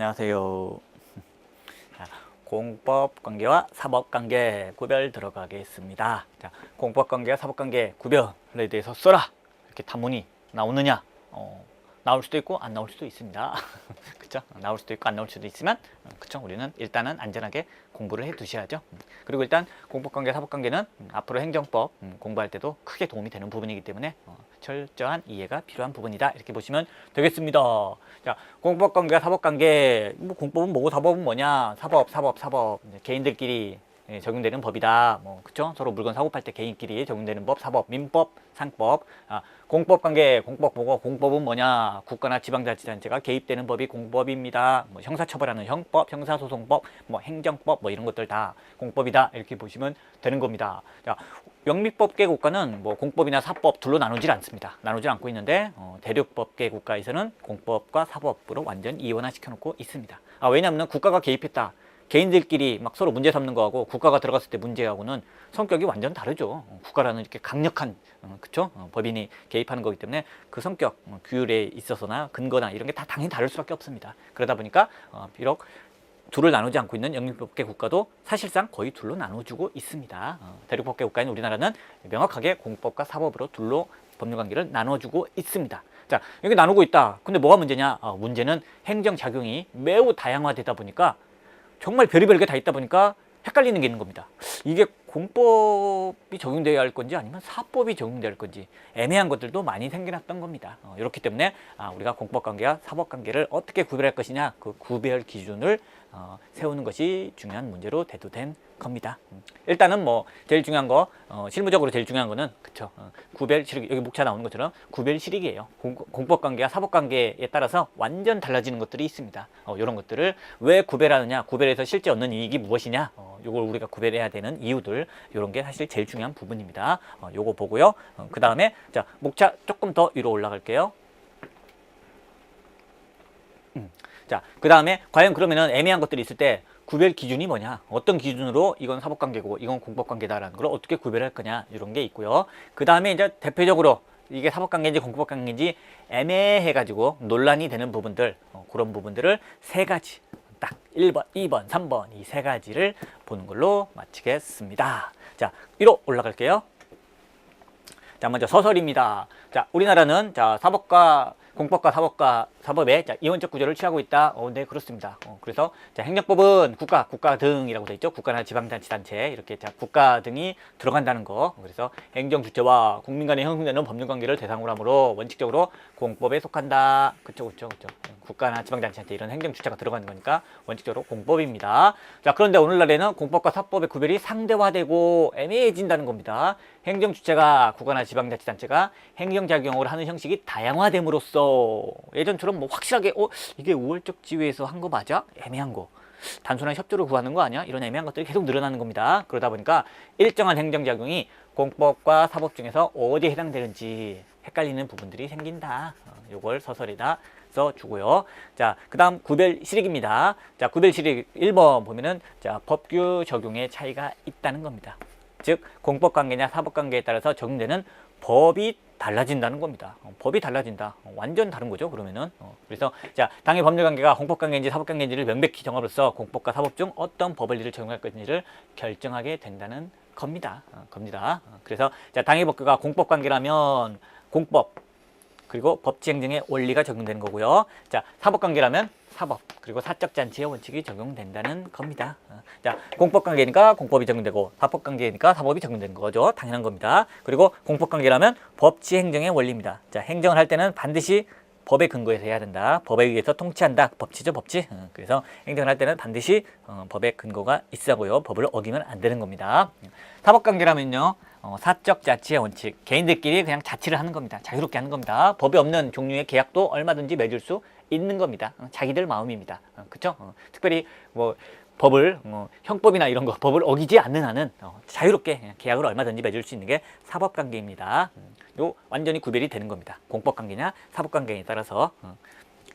안녕하세요. 자, 공법관계와 사법관계 구별 들어가겠습니다. 자, 공법관계와 사법관계 구별에 대해서 써라 이렇게 단문이 나오느냐? 나올 수도 있고 안 나올 수도 있습니다. 그쵸? 나올 수도 있고 안 나올 수도 있지만 그쵸? 우리는 일단은 안전하게 공부를 해 두셔야죠. 그리고 일단 공법관계, 사법관계는 앞으로 행정법 공부할 때도 크게 도움이 되는 부분이기 때문에 철저한 이해가 필요한 부분이다 이렇게 보시면 되겠습니다. 자, 공법관계와 사법관계, 뭐 공법은 뭐고 사법은 뭐냐? 사법 개인들끼리 적용되는 법이다. 뭐 그쵸? 서로 물건 사고 팔 때 개인끼리 적용되는 법, 사법, 민법, 상법. 공법관계, 공법 뭐고 공법은 뭐냐? 국가나 지방자치단체가 개입되는 법이 공법입니다. 뭐 형사처벌하는 형법, 형사소송법, 뭐 행정법, 뭐 이런 것들 다 공법이다 이렇게 보시면 되는 겁니다. 자, 영미법계 국가는 뭐 공법이나 사법 둘로 나누질 않습니다. 나누질 않고 있는데 대륙법계 국가에서는 공법과 사법으로 완전 이원화시켜 놓고 있습니다. 왜냐하면 국가가 개입했다. 개인들끼리 막 서로 문제 삼는 거하고 국가가 들어갔을 때 문제하고는 성격이 완전 다르죠. 국가라는 이렇게 강력한 그쵸? 법인이 개입하는 거기 때문에 그 성격, 규율에 있어서나 근거나 이런 게 다 당연히 다를 수밖에 없습니다. 그러다 보니까 비록 둘을 나누지 않고 있는 영미법계 국가도 사실상 거의 둘로 나눠주고 있습니다. 대륙법계 국가인 우리나라는 명확하게 공법과 사법으로 둘로 법률관계를 나눠주고 있습니다. 자, 여기 나누고 있다. 근데 뭐가 문제냐? 문제는 행정작용이 매우 다양화되다 보니까 정말 별의별 게 다 있다 보니까 헷갈리는 게 있는 겁니다. 이게 공법이 적용되어야 할 건지 아니면 사법이 적용되어야 할 건지 애매한 것들도 많이 생겨났던 겁니다. 이렇기 때문에 우리가 공법관계와 사법관계를 어떻게 구별할 것이냐 그 구별 기준을 세우는 것이 중요한 문제로 대두된 겁니다. 일단은 뭐 제일 중요한 거 실무적으로 제일 중요한 거는 그쵸 구별 실익 여기 목차 나오는 것처럼 구별 실익이에요. 공법관계와 사법관계에 따라서 완전 달라지는 것들이 있습니다. 이런 것들을 왜 구별하느냐, 구별해서 실제 얻는 이익이 무엇이냐, 요걸 우리가 구별해야 되는 이유들 이런 게 사실 제일 중요한 부분입니다. 요거 보고요. 그 다음에 자 목차 조금 더 위로 올라갈게요. 자, 그 다음에 과연 그러면은 애매한 것들이 있을 때 구별 기준이 뭐냐, 어떤 기준으로 이건 사법관계고 이건 공법관계다라는 걸 어떻게 구별할 거냐 이런 게 있고요. 그 다음에 이제 대표적으로 이게 사법관계인지 공법관계인지 애매해가지고 논란이 되는 부분들 그런 부분들을 세 가지 딱 1번, 2번, 3번 이 세 가지를 보는 걸로 마치겠습니다. 자, 위로 올라갈게요. 자, 먼저 서설입니다. 자, 우리나라는 자 공법과 사법의 이원적 구조를 취하고 있다. 네, 그렇습니다. 그래서 자, 행정법은 국가 등이라고 되어 있죠. 국가나 지방자치단체 이렇게 자, 국가 등이 들어간다는 거. 그래서 행정 주체와 국민 간에 형성되는 법률 관계를 대상으로 하므로 원칙적으로 공법에 속한다. 그쵸. 국가나 지방자치단체 이런 행정 주체가 들어가는 거니까 원칙적으로 공법입니다. 자, 그런데 오늘날에는 공법과 사법의 구별이 상대화되고 애매해진다는 겁니다. 행정 주체가 국가나 지방자치단체가 행정작용을 하는 형식이 다양화됨으로써 예전처럼 뭐 확실하게 이게 우월적 지위에서 한 거 맞아? 애매한 거. 단순한 협조를 구하는 거 아니야? 이런 애매한 것들이 계속 늘어나는 겁니다. 그러다 보니까 일정한 행정작용이 공법과 사법 중에서 어디에 해당되는지 헷갈리는 부분들이 생긴다. 요걸 서설에다 써주고요. 자, 그 다음 구별 실익입니다. 자, 구별 실익 1번 보면은 자, 법규 적용에 차이가 있다는 겁니다. 즉 공법관계냐 사법관계에 따라서 적용되는 법이 달라진다는 겁니다. 법이 달라진다. 완전 다른 거죠. 그러면은 그래서 자, 당의 법률관계가 공법관계인지 사법관계인지를 명백히 정함으로써 공법과 사법 중 어떤 법원리를 적용할 것인지를 결정하게 된다는 겁니다. 그래서 자, 당의 법규가 공법관계라면 공법 그리고 법치행정의 원리가 적용되는 거고요. 자, 사법관계라면 사법 그리고 사적잔치의 원칙이 적용된다는 겁니다. 자, 공법관계니까 공법이 적용되고 사법관계니까 사법이 적용되는 거죠. 당연한 겁니다. 그리고 공법관계라면 법치행정의 원리입니다. 자, 행정을 할 때는 반드시 법에 근거해서 해야 된다. 법에 의해서 통치한다. 법치죠, 법치. 그래서 행정을 할 때는 반드시 법에 근거가 있어고요. 법을 어기면 안 되는 겁니다. 사법관계라면요. 사적 자치의 원칙, 개인들끼리 그냥 자치를 하는 겁니다. 자유롭게 하는 겁니다. 법이 없는 종류의 계약도 얼마든지 맺을 수 있는 겁니다. 자기들 마음입니다. 그렇죠? 특별히 뭐 법을 형법이나 이런 거 법을 어기지 않는 한은 자유롭게 계약을 얼마든지 맺을 수 있는 게 사법관계입니다. 요 완전히 구별이 되는 겁니다. 공법관계냐 사법관계에 따라서.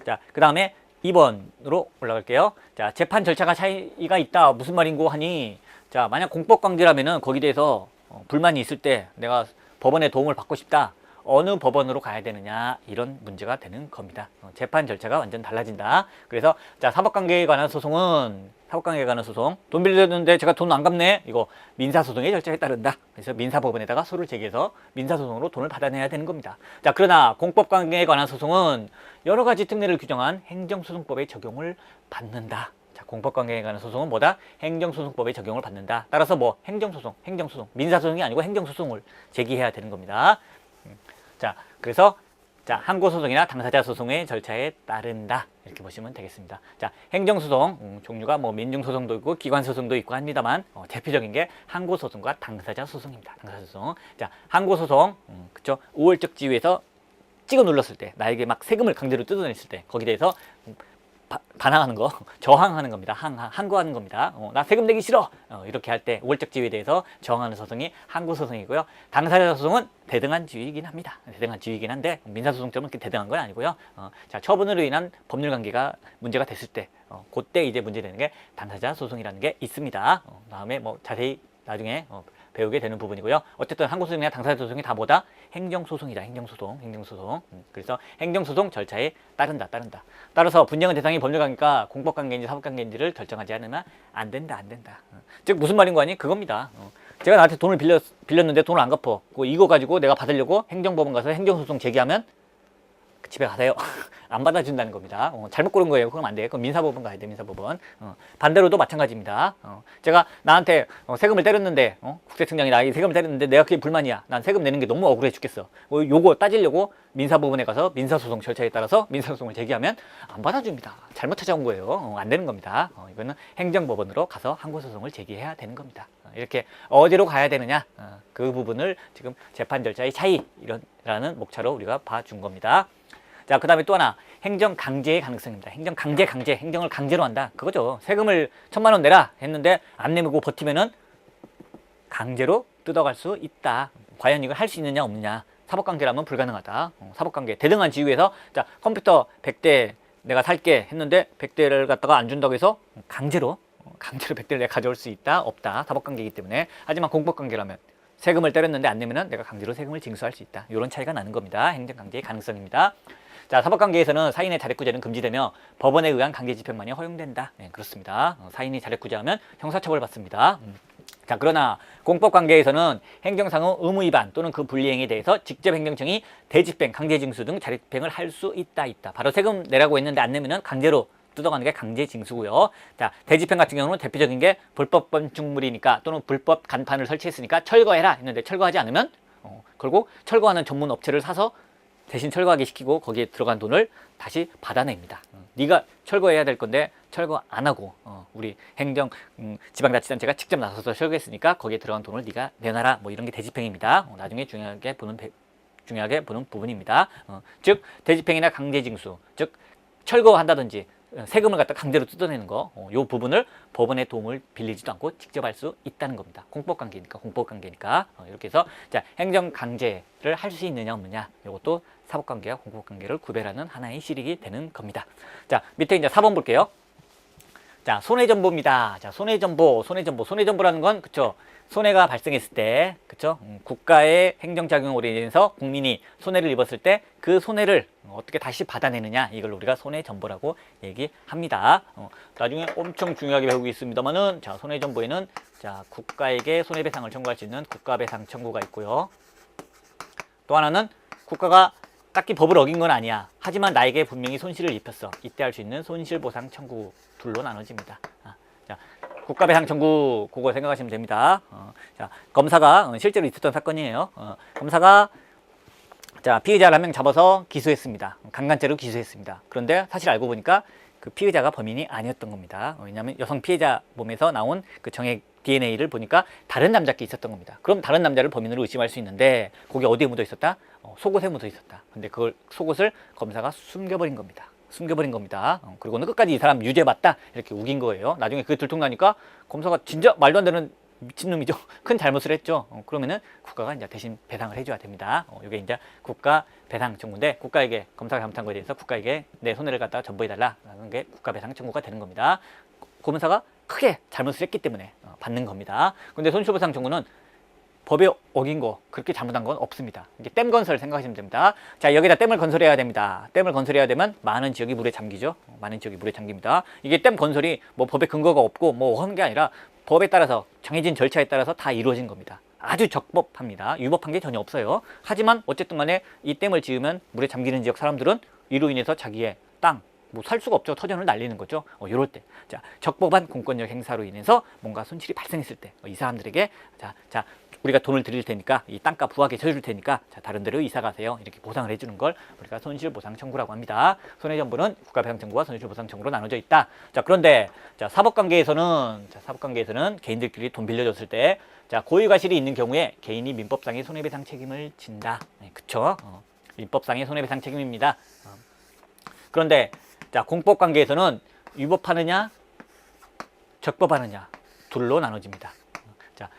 자, 그 다음에 2번으로 올라갈게요. 자, 재판 절차가 차이가 있다. 무슨 말인고 하니 자, 만약 공법관계라면은 거기에 대해서 불만이 있을 때 내가 법원의 도움을 받고 싶다. 어느 법원으로 가야 되느냐 이런 문제가 되는 겁니다. 재판 절차가 완전 달라진다. 그래서 자, 사법관계에 관한 소송은 사법관계에 관한 소송, 돈 빌렸는데 제가 돈 안 갚네, 이거 민사소송의 절차에 따른다. 그래서 민사법원에다가 소를 제기해서 민사소송으로 돈을 받아내야 되는 겁니다. 자, 그러나 공법관계에 관한 소송은 여러 가지 특례를 규정한 행정소송법의 적용을 받는다. 자, 공법관계에 관한 소송은 뭐다? 행정소송법의 적용을 받는다. 따라서 뭐 행정소송, 민사소송이 아니고 행정소송을 제기해야 되는 겁니다. 자, 그래서 자, 항고소송이나 당사자 소송의 절차에 따른다. 이렇게 보시면 되겠습니다. 자, 행정소송 종류가 뭐 민중소송도 있고 기관소송도 있고 합니다만 대표적인 게 항고소송과 당사자 소송입니다. 당사자소송. 자, 항고소송, 그쵸? 우월적 지위에서 찍어 눌렀을 때, 나에게 막 세금을 강제로 뜯어냈을 때, 거기에 대해서 반항하는 거, 저항하는 겁니다. 항고하는 겁니다. 나 세금 내기 싫어! 이렇게 할 때 우월적 지위에 대해서 저항하는 소송이 항고소송이고요. 당사자 소송은 대등한 지위이긴 합니다. 대등한 지위이긴 한데 민사소송처럼 그렇게 대등한 건 아니고요. 자, 처분으로 인한 법률관계가 문제가 됐을 때 그때 이제 문제되는 게 당사자 소송이라는 게 있습니다. 다음에 뭐 자세히 나중에 배우게 되는 부분이고요. 어쨌든 항고소송이나 당사자 소송이 다 뭐다? 행정소송이다. 행정소송. 그래서 행정소송 절차에 따른다. 따라서 분쟁의 대상이 법률관계가 공법관계인지 사법관계인지를 결정하지 않으면 안 된다. 즉 무슨 말인 거 아니? 그겁니다. 제가 나한테 돈을 빌렸는데 돈을 안 갚어. 이거 가지고 내가 받으려고 행정법원 가서 행정소송 제기하면 집에 가세요. 안 받아준다는 겁니다. 잘못 고른 거예요. 그럼 안 돼. 그럼 민사법원 가야 돼. 민사법원. 반대로도 마찬가지입니다. 제가 나한테 세금을 때렸는데 국세청장이 나에게 세금을 때렸는데 내가 그게 불만이야. 난 세금 내는 게 너무 억울해 죽겠어. 요거 따지려고 민사법원에 가서 민사소송 절차에 따라서 민사소송을 제기하면 안 받아줍니다. 잘못 찾아온 거예요. 안 되는 겁니다. 이거는 행정법원으로 가서 항고소송을 제기해야 되는 겁니다. 이렇게 어디로 가야 되느냐, 그 부분을 지금 재판 절차의 차이라는 목차로 우리가 봐준 겁니다. 자, 그 다음에 또 하나, 행정 강제의 가능성입니다. 행정 강제, 행정을 강제로 한다. 그거죠. 세금을 1,000만 원 내라 했는데 안 내고 버티면은 강제로 뜯어갈 수 있다. 과연 이걸 할 수 있느냐 없느냐. 사법관계라면 불가능하다. 사법관계 대등한 지위에서 자, 컴퓨터 100대 내가 살게 했는데 100대를 갖다가 안 준다고 해서 강제로 100대를 내가 가져올 수 있다 없다. 사법관계이기 때문에. 하지만 공법관계라면 세금을 때렸는데 안 내면은 내가 강제로 세금을 징수할 수 있다. 이런 차이가 나는 겁니다. 행정강제의 가능성입니다. 자, 사법관계에서는 사인의 자력구제는 금지되며 법원에 의한 강제집행만이 허용된다. 네, 그렇습니다. 사인이 자력구제하면 형사처벌받습니다. 자, 그러나 공법관계에서는 행정상의 의무위반 또는 그 불이행에 대해서 직접 행정청이 대집행, 강제징수 등 자력집행을 할 수 있다. 바로 세금 내라고 했는데 안 내면은 강제로 뜯어가는 게 강제징수고요. 자, 대집행 같은 경우는 대표적인 게 불법 건축물이니까 또는 불법 간판을 설치했으니까 철거해라 했는데 철거하지 않으면 결국 철거하는 전문 업체를 사서 대신 철거하게 시키고 거기에 들어간 돈을 다시 받아냅니다. 네가 철거해야 될 건데 철거 안 하고 우리 행정 지방자치단체가 직접 나서서 철거했으니까 거기에 들어간 돈을 네가 내놔라. 뭐 이런 게 대집행입니다. 나중에 중요하게 보는 부분입니다. 즉 대집행이나 강제징수, 즉 철거한다든지 세금을 갖다 강제로 뜯어내는 거, 요 부분을 법원의 도움을 빌리지도 않고 직접 할 수 있다는 겁니다. 공법관계니까. 이렇게 해서 자, 행정 강제를 할 수 있느냐 없느냐, 이것도 사법관계와 공법관계를 구별하는 하나의 실익이 되는 겁니다. 자, 밑에 이제 4번 볼게요. 자, 손해전보입니다. 자, 손해전보라는 건 그쵸? 손해가 발생했을 때, 그쵸? 국가의 행정작용으로 인해서 국민이 손해를 입었을 때 그 손해를 어떻게 다시 받아내느냐, 이걸 우리가 손해전보라고 얘기합니다. 나중에 엄청 중요하게 배우고 있습니다만은, 자, 손해전보에는 자, 국가에게 손해배상을 청구할 수 있는 국가배상 청구가 있고요. 또 하나는 국가가 딱히 법을 어긴 건 아니야. 하지만 나에게 분명히 손실을 입혔어. 이때 할 수 있는 손실보상 청구 둘로 나눠집니다. 자, 국가배상 청구 그거 생각하시면 됩니다. 자, 검사가 실제로 있었던 사건이에요. 검사가 자, 피의자를 한 명 잡아서 기소했습니다. 강간죄로 기소했습니다. 그런데 사실 알고 보니까 그 피의자가 범인이 아니었던 겁니다. 왜냐하면 여성 피해자 몸에서 나온 그 정액 DNA를 보니까 다른 남자께 있었던 겁니다. 그럼 다른 남자를 범인으로 의심할 수 있는데 거기 어디에 묻어 있었다? 속옷에 묻어 있었다. 근데 그걸 속옷을 검사가 숨겨버린 겁니다. 그리고는 끝까지 이 사람 유죄 맞다 이렇게 우긴 거예요. 나중에 그게 들통나니까 검사가 진짜 말도 안 되는 미친놈이죠. 큰 잘못을 했죠. 그러면은 국가가 이제 대신 배상을 해줘야 됩니다. 이게 이제 국가 배상 청구인데 국가에게 검사가 잘못한 거에 대해서 국가에게 내 손해를 갖다가 전보해달라라는 게 국가 배상 청구가 되는 겁니다. 검사가 크게 잘못을 했기 때문에 받는 겁니다. 근데 손실보상 청구는 법에 어긴 거, 그렇게 잘못한 건 없습니다. 이게 댐 건설 생각하시면 됩니다. 자, 여기다 댐을 건설해야 됩니다. 댐을 건설해야 되면 많은 지역이 물에 잠기죠. 많은 지역이 물에 잠깁니다. 이게 댐 건설이 뭐 법에 근거가 없고 뭐 하는 게 아니라 법에 따라서 정해진 절차에 따라서 다 이루어진 겁니다. 아주 적법합니다. 유법한 게 전혀 없어요. 하지만 어쨌든 간에 이 댐을 지으면 물에 잠기는 지역 사람들은 이로 인해서 자기의 땅, 뭐 살 수가 없죠. 터전을 날리는 거죠. 요럴 때. 자, 적법한 공권력 행사로 인해서 뭔가 손실이 발생했을 때, 이 사람들에게, 자, 우리가 돈을 드릴 테니까, 이 땅값 부하게 쳐줄 테니까, 자, 다른 데로 이사 가세요. 이렇게 보상을 해주는 걸 우리가 손실보상 청구라고 합니다. 손해전부는 국가배상 청구와 손실보상 청구로 나눠져 있다. 자, 그런데, 자, 사법관계에서는 개인들끼리 돈 빌려줬을 때, 자, 고유과실이 있는 경우에 개인이 민법상의 손해배상 책임을 진다. 네, 그쵸? 민법상의 손해배상 책임입니다. 그런데, 자, 공법관계에서는 위법하느냐, 적법하느냐, 둘로 나눠집니다. 자,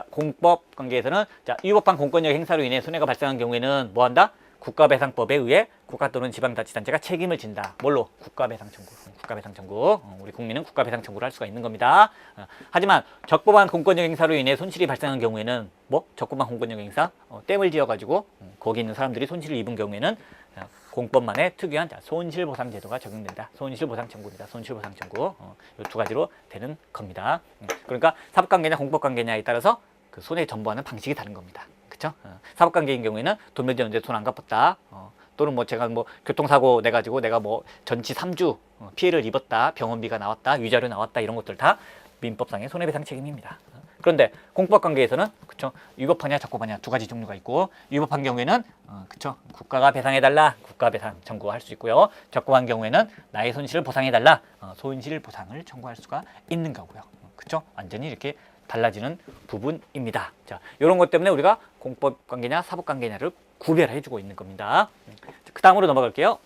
공법 관계에서는, 자, 위법한 공권력 행사로 인해 손해가 발생한 경우에는 뭐 한다? 국가배상법에 의해 국가 또는 지방자치단체가 책임을 진다. 뭘로? 국가배상 청구. 국가배상 청구. 우리 국민은 국가배상 청구를 할 수가 있는 겁니다. 하지만 적법한 공권력 행사로 인해 손실이 발생한 경우에는 뭐? 적법한 공권력 행사? 댐을 지어가지고 거기 있는 사람들이 손실을 입은 경우에는 공법만의 특유한 손실보상 제도가 적용된다. 손실보상 청구입니다. 손실보상 청구. 이 두 가지로 되는 겁니다. 그러니까 사법관계냐 공법관계냐에 따라서 그 손해 전부하는 방식이 다른 겁니다. 그쵸? 사법관계인 경우에는 돈 면제는데 돈 안 갚았다. 또는 뭐 제가 뭐 교통사고 내가지고 내가 뭐 전치 3주 피해를 입었다. 병원비가 나왔다. 위자료 나왔다. 이런 것들 다 민법상의 손해배상 책임입니다. 그런데 공법관계에서는 그쵸, 위법하냐 적법하냐 두 가지 종류가 있고, 위법한 경우에는 그쵸, 국가가 배상해달라, 국가배상 청구할 수 있고요. 적법한 경우에는 나의 손실을 보상해달라, 손실보상을 청구할 수가 있는 거고요. 그쵸, 완전히 이렇게 달라지는 부분입니다. 자, 이런 것 때문에 우리가 공법관계냐 사법관계냐를 구별해주고 있는 겁니다. 그 다음으로 넘어갈게요.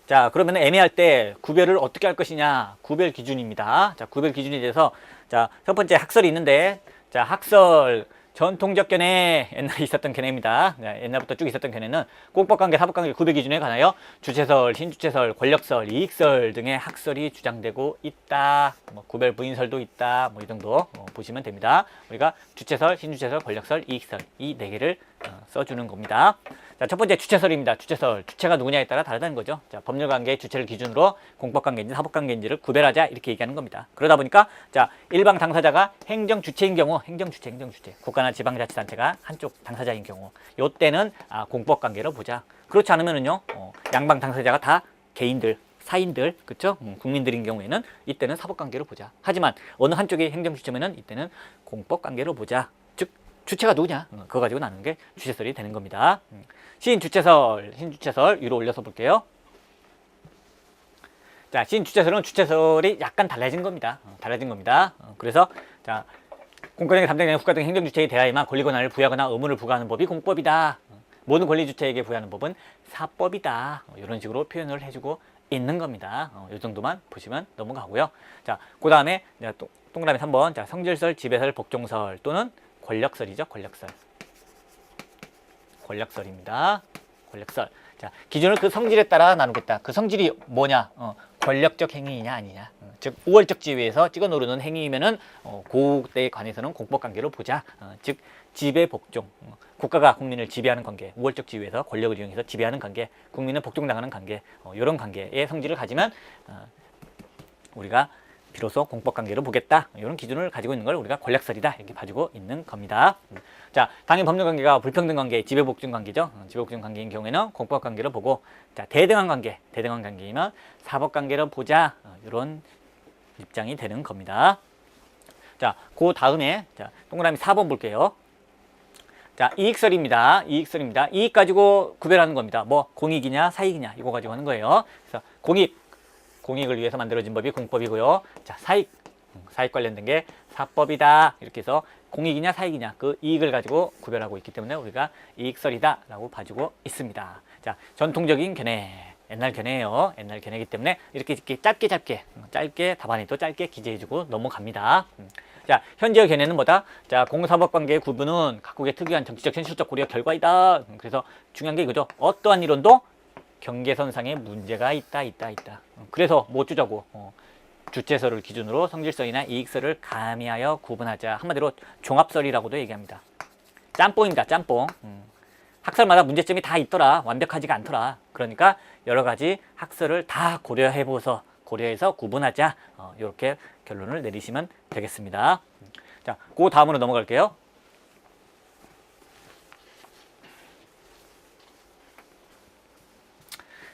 자, 그러면 애매할 때 구별을 어떻게 할 것이냐, 구별 기준입니다. 자, 구별 기준에 대해서, 자, 첫 번째 학설이 있는데, 자, 학설 전통적 견해, 옛날에 있었던 견해입니다. 옛날부터 쭉 있었던 견해는 공법관계, 사법관계 구별 기준에 관하여 주체설, 신주체설, 권력설, 이익설 등의 학설이 주장되고 있다. 뭐 구별 부인설도 있다. 뭐 이 정도 보시면 됩니다. 우리가 주체설, 신주체설, 권력설, 이익설 이 네 개를 써주는 겁니다. 자, 첫 번째 주체설입니다. 주체설. 주체가 누구냐에 따라 다르다는 거죠. 자, 법률관계의 주체를 기준으로 공법관계인지 사법관계인지를 구별하자 이렇게 얘기하는 겁니다. 그러다 보니까 자, 일방 당사자가 행정주체인 경우, 행정주체. 국가나 지방자치단체가 한쪽 당사자인 경우, 요때는 공법관계로 보자. 그렇지 않으면은요, 양방 당사자가 다 개인들, 사인들, 그쵸? 국민들인 경우에는 이때는 사법관계로 보자. 하지만 어느 한쪽이 행정주체면은 이때는 공법관계로 보자. 즉 주체가 누구냐? 그거 가지고 나누는 게 주체설이 되는 겁니다. 신주체설 위로 올려서 볼게요. 자, 신주체설은 주체설이 약간 달라진 겁니다. 그래서 자, 공권력의 담당자는 국가 등 행정주체에 대하여만 권리 권한을 부여하거나 의무를 부과하는 법이 공법이다. 모든 권리주체에게 부여하는 법은 사법이다. 이런 식으로 표현을 해주고 있는 겁니다. 이 정도만 보시면 넘어가고요. 자, 그 다음에 동그라미 3번. 자, 성질설, 지배설, 복종설 또는 권력설이죠. 권력설입니다. 권력설. 자, 기준을 그 성질에 따라 나누겠다. 그 성질이 뭐냐? 권력적 행위이냐 아니냐. 즉 우월적 지위에서 찍어 누르는 행위이면은 그때에 관해서는 공법관계로 보자. 즉 지배 복종. 국가가 국민을 지배하는 관계, 우월적 지위에서 권력을 이용해서 지배하는 관계, 국민은 복종당하는 관계, 이런 관계의 성질을 가지면 우리가 비로소 공법관계로 보겠다. 이런 기준을 가지고 있는 걸 우리가 권력설이다 이렇게 봐주고 있는 겁니다. 자, 당연 법률관계가 불평등 관계, 지배복종 관계죠. 지배복종 관계인 경우에는 공법관계로 보고, 자, 대등한 관계이면 사법관계로 보자. 이런 입장이 되는 겁니다. 자, 그 다음에 자, 동그라미 4번 볼게요. 자, 이익설입니다. 이익 가지고 구별하는 겁니다. 뭐 공익이냐 사익이냐 이거 가지고 하는 거예요. 그래서 공익을 위해서 만들어진 법이 공법이고요. 자, 사익 관련된 게 사법이다. 이렇게 해서 공익이냐 사익이냐 그 이익을 가지고 구별하고 있기 때문에 우리가 이익설이다 라고 봐주고 있습니다. 자, 전통적인 견해, 옛날 견해예요. 옛날 견해이기 때문에 이렇게 짧게 답안에도 짧게 기재해주고 넘어갑니다. 자, 현재의 견해는 뭐다? 자, 공사법관계의 구분은 각국의 특유한 정치적, 현실적 고려 결과이다. 그래서 중요한 게 이거죠. 어떠한 이론도 경계선상에 문제가 있다. 그래서 뭐 어쩌자고 주체설을 기준으로 성질설이나 이익설을 가미하여 구분하자. 한마디로 종합설이라고도 얘기합니다. 짬뽕입니다. 짬뽕. 학설마다 문제점이 다 있더라. 완벽하지가 않더라. 그러니까 여러 가지 학설을 다 고려해서 구분하자. 이렇게 결론을 내리시면 되겠습니다. 자, 그 다음으로 넘어갈게요.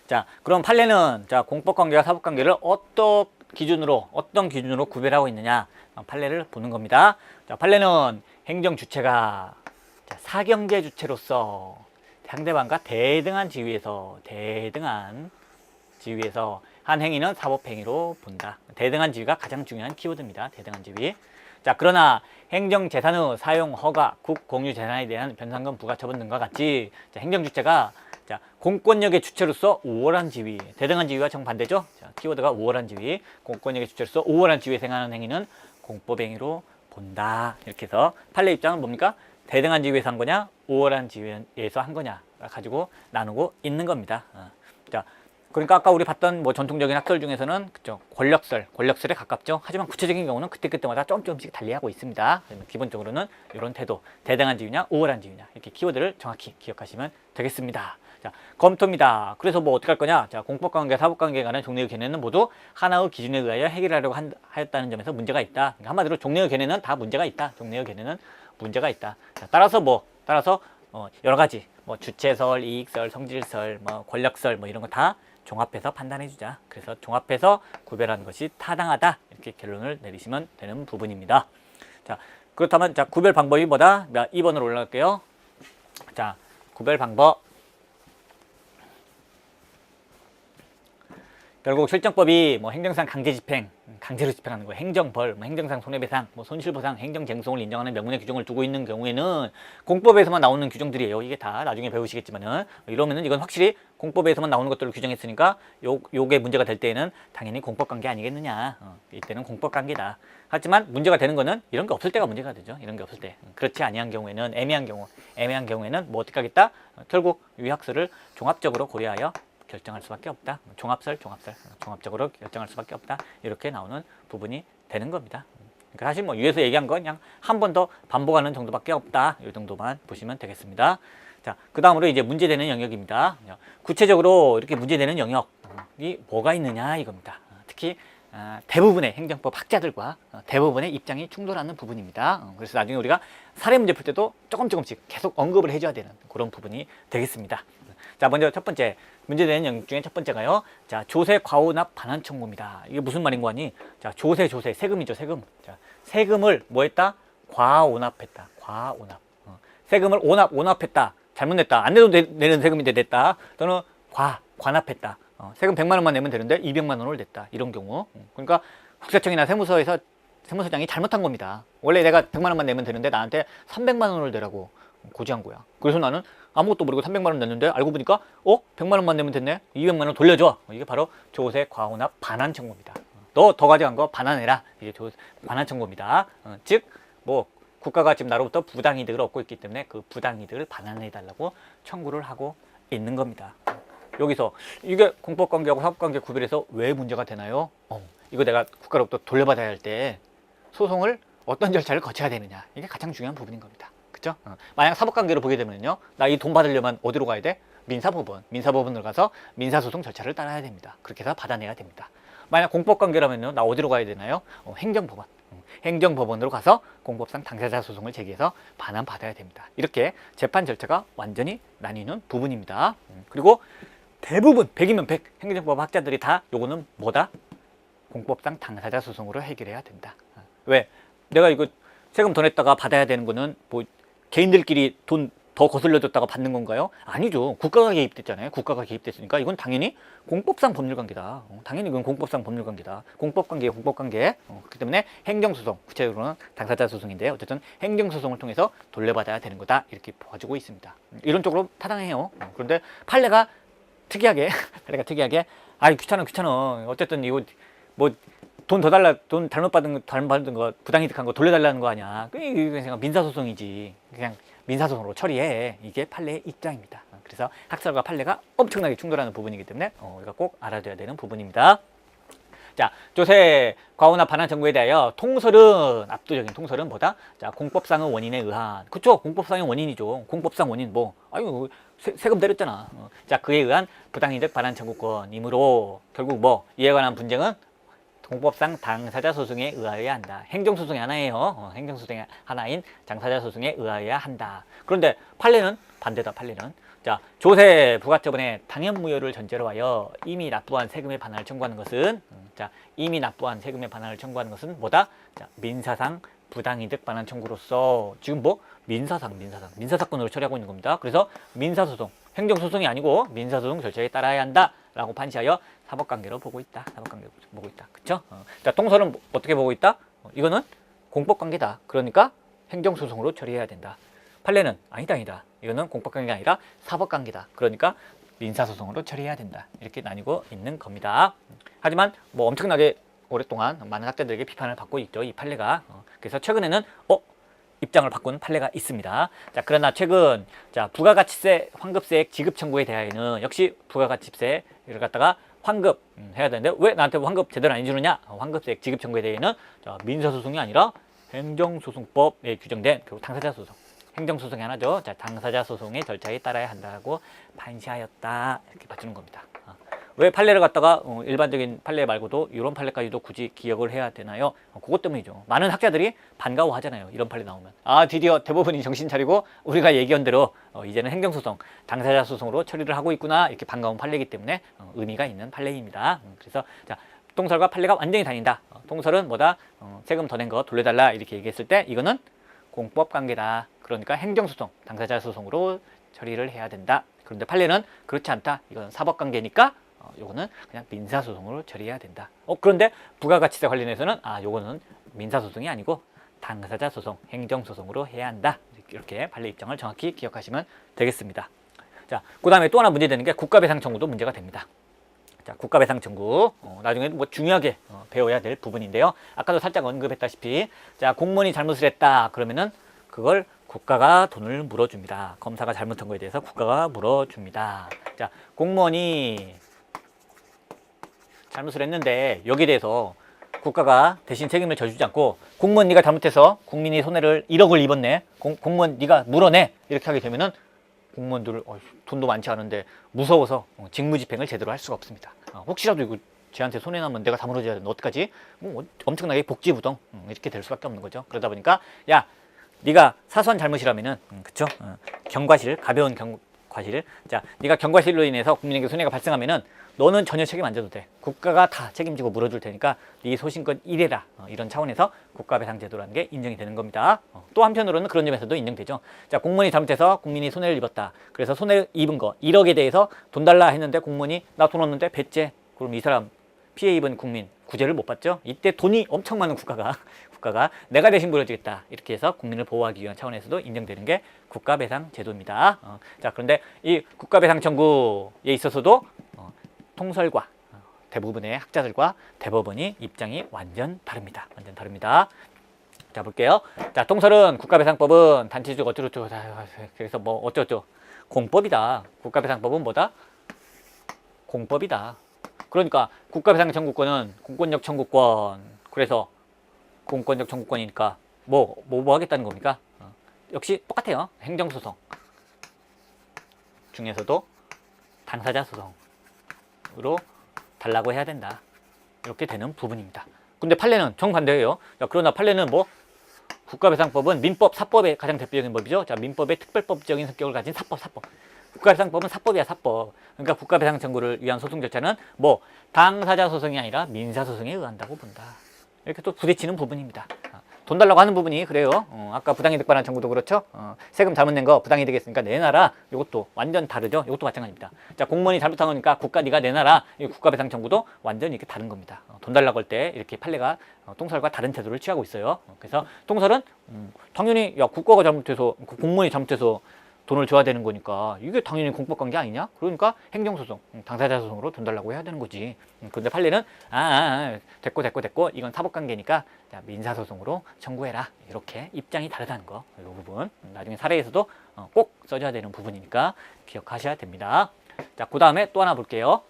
자, 그럼 판례는 자, 공법관계와 사법관계를 어떤 기준으로 구별하고 있느냐? 판례를 보는 겁니다. 자, 판례는 행정 주체가 자, 사경제 주체로서 상대방과 대등한 지위에서 한 행위는 사법행위로 본다. 대등한 지위가 가장 중요한 키워드입니다. 대등한 지위. 자, 그러나 행정재산의 사용 허가, 국공유재산에 대한 변상금 부가처분 등과 같이 자, 행정주체가 자, 공권력의 주체로서 우월한 지위, 대등한 지위와 정반대죠. 자, 키워드가 우월한 지위, 공권력의 주체로서 우월한 지위에 행하는 행위는 공법행위로 본다. 이렇게 해서 판례 입장은 뭡니까? 대등한 지위에서 한 거냐, 우월한 지위에서 한 거냐 가지고 나누고 있는 겁니다. 자, 그러니까 아까 우리 봤던 뭐 전통적인 학설 중에서는 그죠, 권력설에 가깝죠. 하지만 구체적인 경우는 그때그때마다 조금씩 달리하고 있습니다. 기본적으로는 이런 태도, 대등한 지위냐, 우월한 지위냐 이렇게 키워드를 정확히 기억하시면 되겠습니다. 자, 검토입니다. 그래서 뭐 어떻게 할 거냐? 자, 공법관계, 사법관계에 관한 종래의 견해는 모두 하나의 기준에 의하여 해결하려고 하였다는 점에서 문제가 있다. 그러니까 한마디로 종래의 견해는 다 문제가 있다. 종래의 견해는 문제가 있다. 자, 따라서 여러 가지 뭐 주체설, 이익설, 성질설, 뭐 권력설 뭐 이런 거 다 종합해서 판단해 주자. 그래서 종합해서 구별하는 것이 타당하다. 이렇게 결론을 내리시면 되는 부분입니다. 자, 그렇다면 자, 구별 방법이 뭐다? 2번으로 올라갈게요. 자, 구별 방법. 결국 실정법이 뭐 행정상 강제 집행, 강제로 집행하는 거, 행정벌, 뭐 행정상 손해배상, 뭐 손실보상, 행정쟁송을 인정하는 명문의 규정을 두고 있는 경우에는 공법에서만 나오는 규정들이에요. 이게 다 나중에 배우시겠지만은 이러면은 이건 확실히 공법에서만 나오는 것들을 규정했으니까 요게 문제가 될 때에는 당연히 공법관계 아니겠느냐. 이때는 공법관계다. 하지만 문제가 되는 거는 이런 게 없을 때가 문제가 되죠. 이런 게 없을 때. 그렇지 아니한 경우에는 애매한 경우에는 뭐 어떻게 하겠다? 결국 유학설을 종합적으로 고려하여 결정할 수밖에 없다. 종합적으로 결정할 수밖에 없다. 이렇게 나오는 부분이 되는 겁니다. 그러니까 사실 뭐 위에서 얘기한 건 그냥 한 번 더 반복하는 정도밖에 없다. 이 정도만 보시면 되겠습니다. 자, 그 다음으로 이제 문제되는 영역입니다. 구체적으로 이렇게 문제되는 영역이 뭐가 있느냐 이겁니다. 특히 대부분의 행정법 학자들과 대부분의 입장이 충돌하는 부분입니다. 그래서 나중에 우리가 사례 문제 풀 때도 조금씩 계속 언급을 해줘야 되는 그런 부분이 되겠습니다. 자, 먼저 첫 번째 문제되는 영역 중에 첫 번째가요. 자, 조세 과오납 반환 청구입니다. 이게 무슨 말인 거 아니? 자, 조세 세금이죠, 세금. 자, 세금을 뭐 했다? 과오납했다. 과오납. 세금을 오납했다. 잘못 냈다. 안 내도 내는 세금인데 냈다. 또는 관납했다. 세금 100만 원만 내면 되는데 200만 원을 냈다. 이런 경우. 그러니까 국세청이나 세무서에서 세무서장이 잘못한 겁니다. 원래 내가 100만 원만 내면 되는데 나한테 300만 원을 내라고 고지한 거야. 그래서 나는 아무것도 모르고 300만 원 냈는데 알고 보니까 100만 원만 내면 됐네. 200만 원 돌려줘. 이게 바로 조세 과오납 반환 청구입니다. 너 더 가져간 거 반환해라. 이게 반환 청구입니다. 즉 뭐 국가가 지금 나로부터 부당이득을 얻고 있기 때문에 그 부당이득을 반환해 달라고 청구를 하고 있는 겁니다. 여기서 이게 공법관계하고 사법관계 구별해서 왜 문제가 되나요? 이거 내가 국가로부터 돌려받아야 할 때 소송을 어떤 절차를 거쳐야 되느냐. 이게 가장 중요한 부분인 겁니다. 그죠? 만약 사법관계로 보게 되면요. 나 이 돈 받으려면 어디로 가야 돼? 민사법원으로 가서 민사소송 절차를 따라야 됩니다. 그렇게 해서 받아내야 됩니다. 만약 공법관계라면요. 나 어디로 가야 되나요? 행정법원. 행정법원으로 가서 공법상 당사자 소송을 제기해서 반환받아야 됩니다. 이렇게 재판 절차가 완전히 나뉘는 부분입니다. 그리고 대부분 100이면 100 행정법 학자들이 다 요거는 뭐다? 공법상 당사자 소송으로 해결해야 된다. 왜? 내가 이거 세금 더 냈다가 받아야 되는 거는 뭐 개인들끼리 돈 더 거슬려 줬다가 받는 건가요? 아니죠. 국가가 개입됐잖아요. 국가가 개입됐으니까 이건 당연히 공법상 법률관계다. 당연히 이건 공법상 법률관계다. 공법관계. 그렇기 때문에 행정소송, 구체적으로는 당사자 소송인데 어쨌든 행정소송을 통해서 돌려받아야 되는 거다. 이렇게 봐주고 있습니다. 이론적으로 타당해요. 그런데 판례가 특이하게 귀찮아. 어쨌든 이거 뭐 돈 잘못 받은 거, 부당이득한 거 돌려달라는 거 아니야. 그냥 민사소송이지. 그냥 민사소송으로 처리해. 이게 판례의 입장입니다. 그래서 학설과 판례가 엄청나게 충돌하는 부분이기 때문에 우리가 꼭 알아둬야 되는 부분입니다. 자, 조세 과오나 반환 청구에 대하여 통설은 압도적인 통설은 뭐다? 자, 공법상의 원인에 의한. 그쵸? 공법상의 원인이죠. 공법상 원인 뭐. 아유, 세금 내렸잖아. 자, 그에 의한 부당이득 반환 청구권이므로 결국 뭐 이에 관한 분쟁은 공법상 당사자 소송에 의하여야 한다. 행정소송이 하나예요. 행정소송이 하나인 당사자 소송에 의하여야 한다. 그런데 판례는 반대다. 판례는 자, 조세 부가처분의 당연무효를 전제로 하여 이미 납부한 세금의 반환을 청구하는 것은 자, 이미 납부한 세금의 반환을 청구하는 것은 뭐다? 자, 민사상 부당이득 반환 청구로서 지금 뭐 민사사건으로 처리하고 있는 겁니다. 그래서 민사소송, 행정소송이 아니고 민사소송 절차에 따라야 한다라고 판시하여 사법관계로 보고 있다. 사법관계로 보고 있다. 그쵸? 자, 통설은 어떻게 보고 있다? 이거는 공법관계다. 그러니까 행정소송으로 처리해야 된다. 판례는 아니다. 이거는 공법관계가 아니라 사법관계다. 그러니까 민사소송으로 처리해야 된다. 이렇게 나뉘고 있는 겁니다. 하지만 뭐 엄청나게 오랫동안 많은 학자들에게 비판을 받고 있죠. 이 판례가. 그래서 최근에는 입장을 바꾼 판례가 있습니다. 자, 그러나 최근 자, 부가가치세 환급세액 지급 청구에 대하여는 역시 부가가치세를 갖다가 환급 해야 되는데 왜 나한테 환급 제대로 안 해주느냐? 환급세액 지급 청구에 대해서는 자, 민사소송이 아니라 행정소송법에 규정된 결국 당사자소송. 행정소송이 하나죠. 자, 당사자소송의 절차에 따라야 한다고 판시하였다. 이렇게 봐주는 겁니다. 왜 판례를 갖다가 일반적인 판례 말고도 이런 판례까지도 굳이 기억을 해야 되나요? 그것 때문이죠. 많은 학자들이 반가워하잖아요. 이런 판례 나오면. 아, 드디어 대법원이 정신 차리고 우리가 얘기한 대로 이제는 행정소송, 당사자 소송으로 처리를 하고 있구나. 이렇게 반가운 판례이기 때문에 의미가 있는 판례입니다. 그래서 자, 통설과 판례가 완전히 다닌다. 통설은 뭐다? 세금 더 낸 거 돌려달라. 이렇게 얘기했을 때 이거는 공법관계다. 그러니까 행정소송, 당사자 소송으로 처리를 해야 된다. 그런데 판례는 그렇지 않다. 이건 사법관계니까 요거는 그냥 민사소송으로 처리해야 된다. 그런데 부가가치세 관련해서는 요거는 민사소송이 아니고 당사자 소송, 행정소송으로 해야 한다. 이렇게 판례 입장을 정확히 기억하시면 되겠습니다. 자, 그 다음에 또 하나 문제되는 게 국가배상 청구도 문제가 됩니다. 자, 국가배상 청구 나중에 뭐 중요하게 배워야 될 부분인데요. 아까도 살짝 언급했다시피 자, 공무원이 잘못을 했다. 그러면은 그걸 국가가 돈을 물어줍니다. 검사가 잘못한 거에 대해서 국가가 물어줍니다. 자, 공무원이 잘못을 했는데 여기에 대해서 국가가 대신 책임을 져주지 않고 공무원 네가 잘못해서 국민이 손해를 1억을 입었네. 공무원 네가 물어내. 이렇게 하게 되면은 공무원들 돈도 많지 않은데 무서워서 직무집행을 제대로 할 수가 없습니다. 혹시라도 이거 쟤한테 손해 나면 내가 다 물어줘야 되는데 어떡하지? 엄청나게 복지부동 이렇게 될 수밖에 없는 거죠. 그러다 보니까 야, 네가 사소한 잘못이라면은 그쵸? 경과실, 가벼운 경과실. 자, 네가 경과실로 인해서 국민에게 손해가 발생하면은 너는 전혀 책임 안 져도 돼. 국가가 다 책임지고 물어줄 테니까 네 소신껏 일해라. 이런 차원에서 국가배상제도라는 게 인정이 되는 겁니다. 또 한편으로는 그런 점에서도 인정되죠. 자, 공무원이 잘못해서 국민이 손해를 입었다. 그래서 손해 입은 거 1억에 대해서 돈 달라 했는데 공무원이 나 돈 없는데 뱉제. 그럼 이 사람 피해 입은 국민 구제를 못 받죠. 이때 돈이 엄청 많은 국가가 내가 대신 물어주겠다. 이렇게 해서 국민을 보호하기 위한 차원에서도 인정되는 게 국가배상제도입니다. 자, 그런데 이 국가배상 청구에 있어서도 통설과 대부분의 학자들과 대법원이 입장이 완전 다릅니다. 완전 다릅니다. 자, 볼게요. 자, 통설은 국가배상법은 단체적 어쩌고저쩌고 그래서 뭐 어쩌고저쩌고 공법이다. 국가배상법은 뭐다? 공법이다. 그러니까 국가배상 청구권은 공권력 청구권. 그래서 공권력 청구권이니까 뭐 하겠다는 겁니까? 역시 똑같아요. 행정소송 중에서도 당사자 소송으로 달라고 해야 된다. 이렇게 되는 부분입니다. 근데 판례는 정반대예요. 자, 그러나 판례는 뭐 국가배상법은 민법, 사법의 가장 대표적인 법이죠. 자, 민법의 특별법적인 성격을 가진 사법. 국가배상법은 사법이야, 사법. 그러니까 국가배상 청구를 위한 소송 절차는 뭐 당사자 소송이 아니라 민사소송에 의한다고 본다. 이렇게 또 부딪히는 부분입니다. 돈 달라고 하는 부분이 그래요. 아까 부당이득 반환 청구도 그렇죠. 세금 잘못 낸 거 부당이득 했으니까 내놔라. 이것도 완전 다르죠. 이것도 마찬가지입니다. 자, 공무원이 잘못한 거니까 국가 네가 내놔라. 이 국가배상 청구도 완전히 이렇게 다른 겁니다. 돈 달라고 할 때 이렇게 판례가 통설과 다른 태도를 취하고 있어요. 그래서 통설은 당연히 야, 국가가 잘못해서 공무원이 잘못해서 돈을 줘야 되는 거니까 이게 당연히 공법관계 아니냐? 그러니까 행정소송, 당사자 소송으로 돈 달라고 해야 되는 거지. 그런데 판례는 됐고 이건 사법관계니까 자, 민사소송으로 청구해라. 이렇게 입장이 다르다는 거. 이 부분 나중에 사례에서도 꼭 써줘야 되는 부분이니까 기억하셔야 됩니다. 자, 그 다음에 또 하나 볼게요.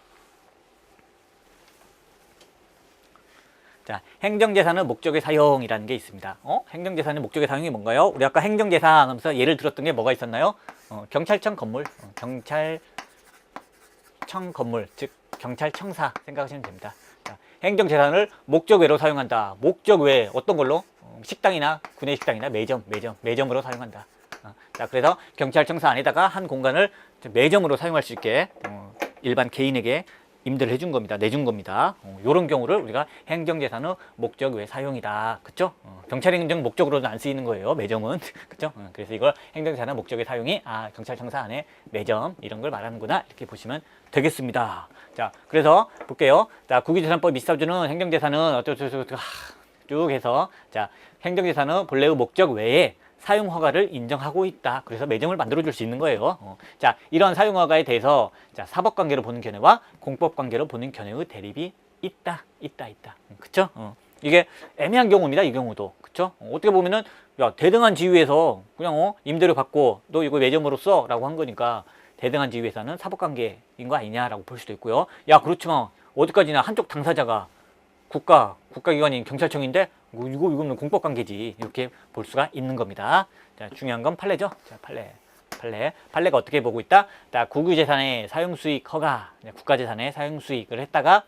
자, 행정재산의 목적의 사용이라는 게 있습니다. 행정재산의 목적의 사용이 뭔가요? 우리 아까 행정재산 하면서 예를 들었던 게 뭐가 있었나요? 경찰청 건물, 경찰청 건물, 즉 경찰청사 생각하시면 됩니다. 자, 행정재산을 목적 외로 사용한다. 목적 외 어떤 걸로? 식당이나 구내식당이나 매점으로 사용한다. 자, 그래서 경찰청사 안에다가 한 공간을 매점으로 사용할 수 있게 일반 개인에게 임대를 해준 겁니다. 내준 겁니다. 이런 경우를 우리가 행정재산의 목적 외 사용이다. 그쵸? 경찰 행정 목적으로는 안 쓰이는 거예요. 매점은. 그쵸? 그래서 이걸 행정재산의 목적의 사용이 경찰청사 안에 매점 이런 걸 말하는구나. 이렇게 보시면 되겠습니다. 자, 그래서 볼게요. 자, 국유재산법 24조는 행정재산은 어쩌고저쩌고 쭉 해서 자, 행정재산은 본래의 목적 외에 사용 허가를 인정하고 있다. 그래서 매점을 만들어 줄 수 있는 거예요. 자, 이런 사용 허가에 대해서 자, 사법관계로 보는 견해와 공법관계로 보는 견해의 대립이 있다. 그쵸? 이게 애매한 경우입니다. 이 경우도. 그쵸? 어떻게 보면은 야, 대등한 지위에서 그냥 임대료 받고 너 이거 매점으로 써 라고 한 거니까 대등한 지위에서는 사법관계인 거 아니냐라고 볼 수도 있고요. 야, 그렇지만 어디까지나 한쪽 당사자가 국가기관인 경찰청인데 이거는 공법관계지 이렇게 볼 수가 있는 겁니다. 자, 중요한 건 판례죠. 자, 판례가 어떻게 보고 있다? 자, 국유재산의 사용수익 허가, 국가재산의 사용수익을 했다가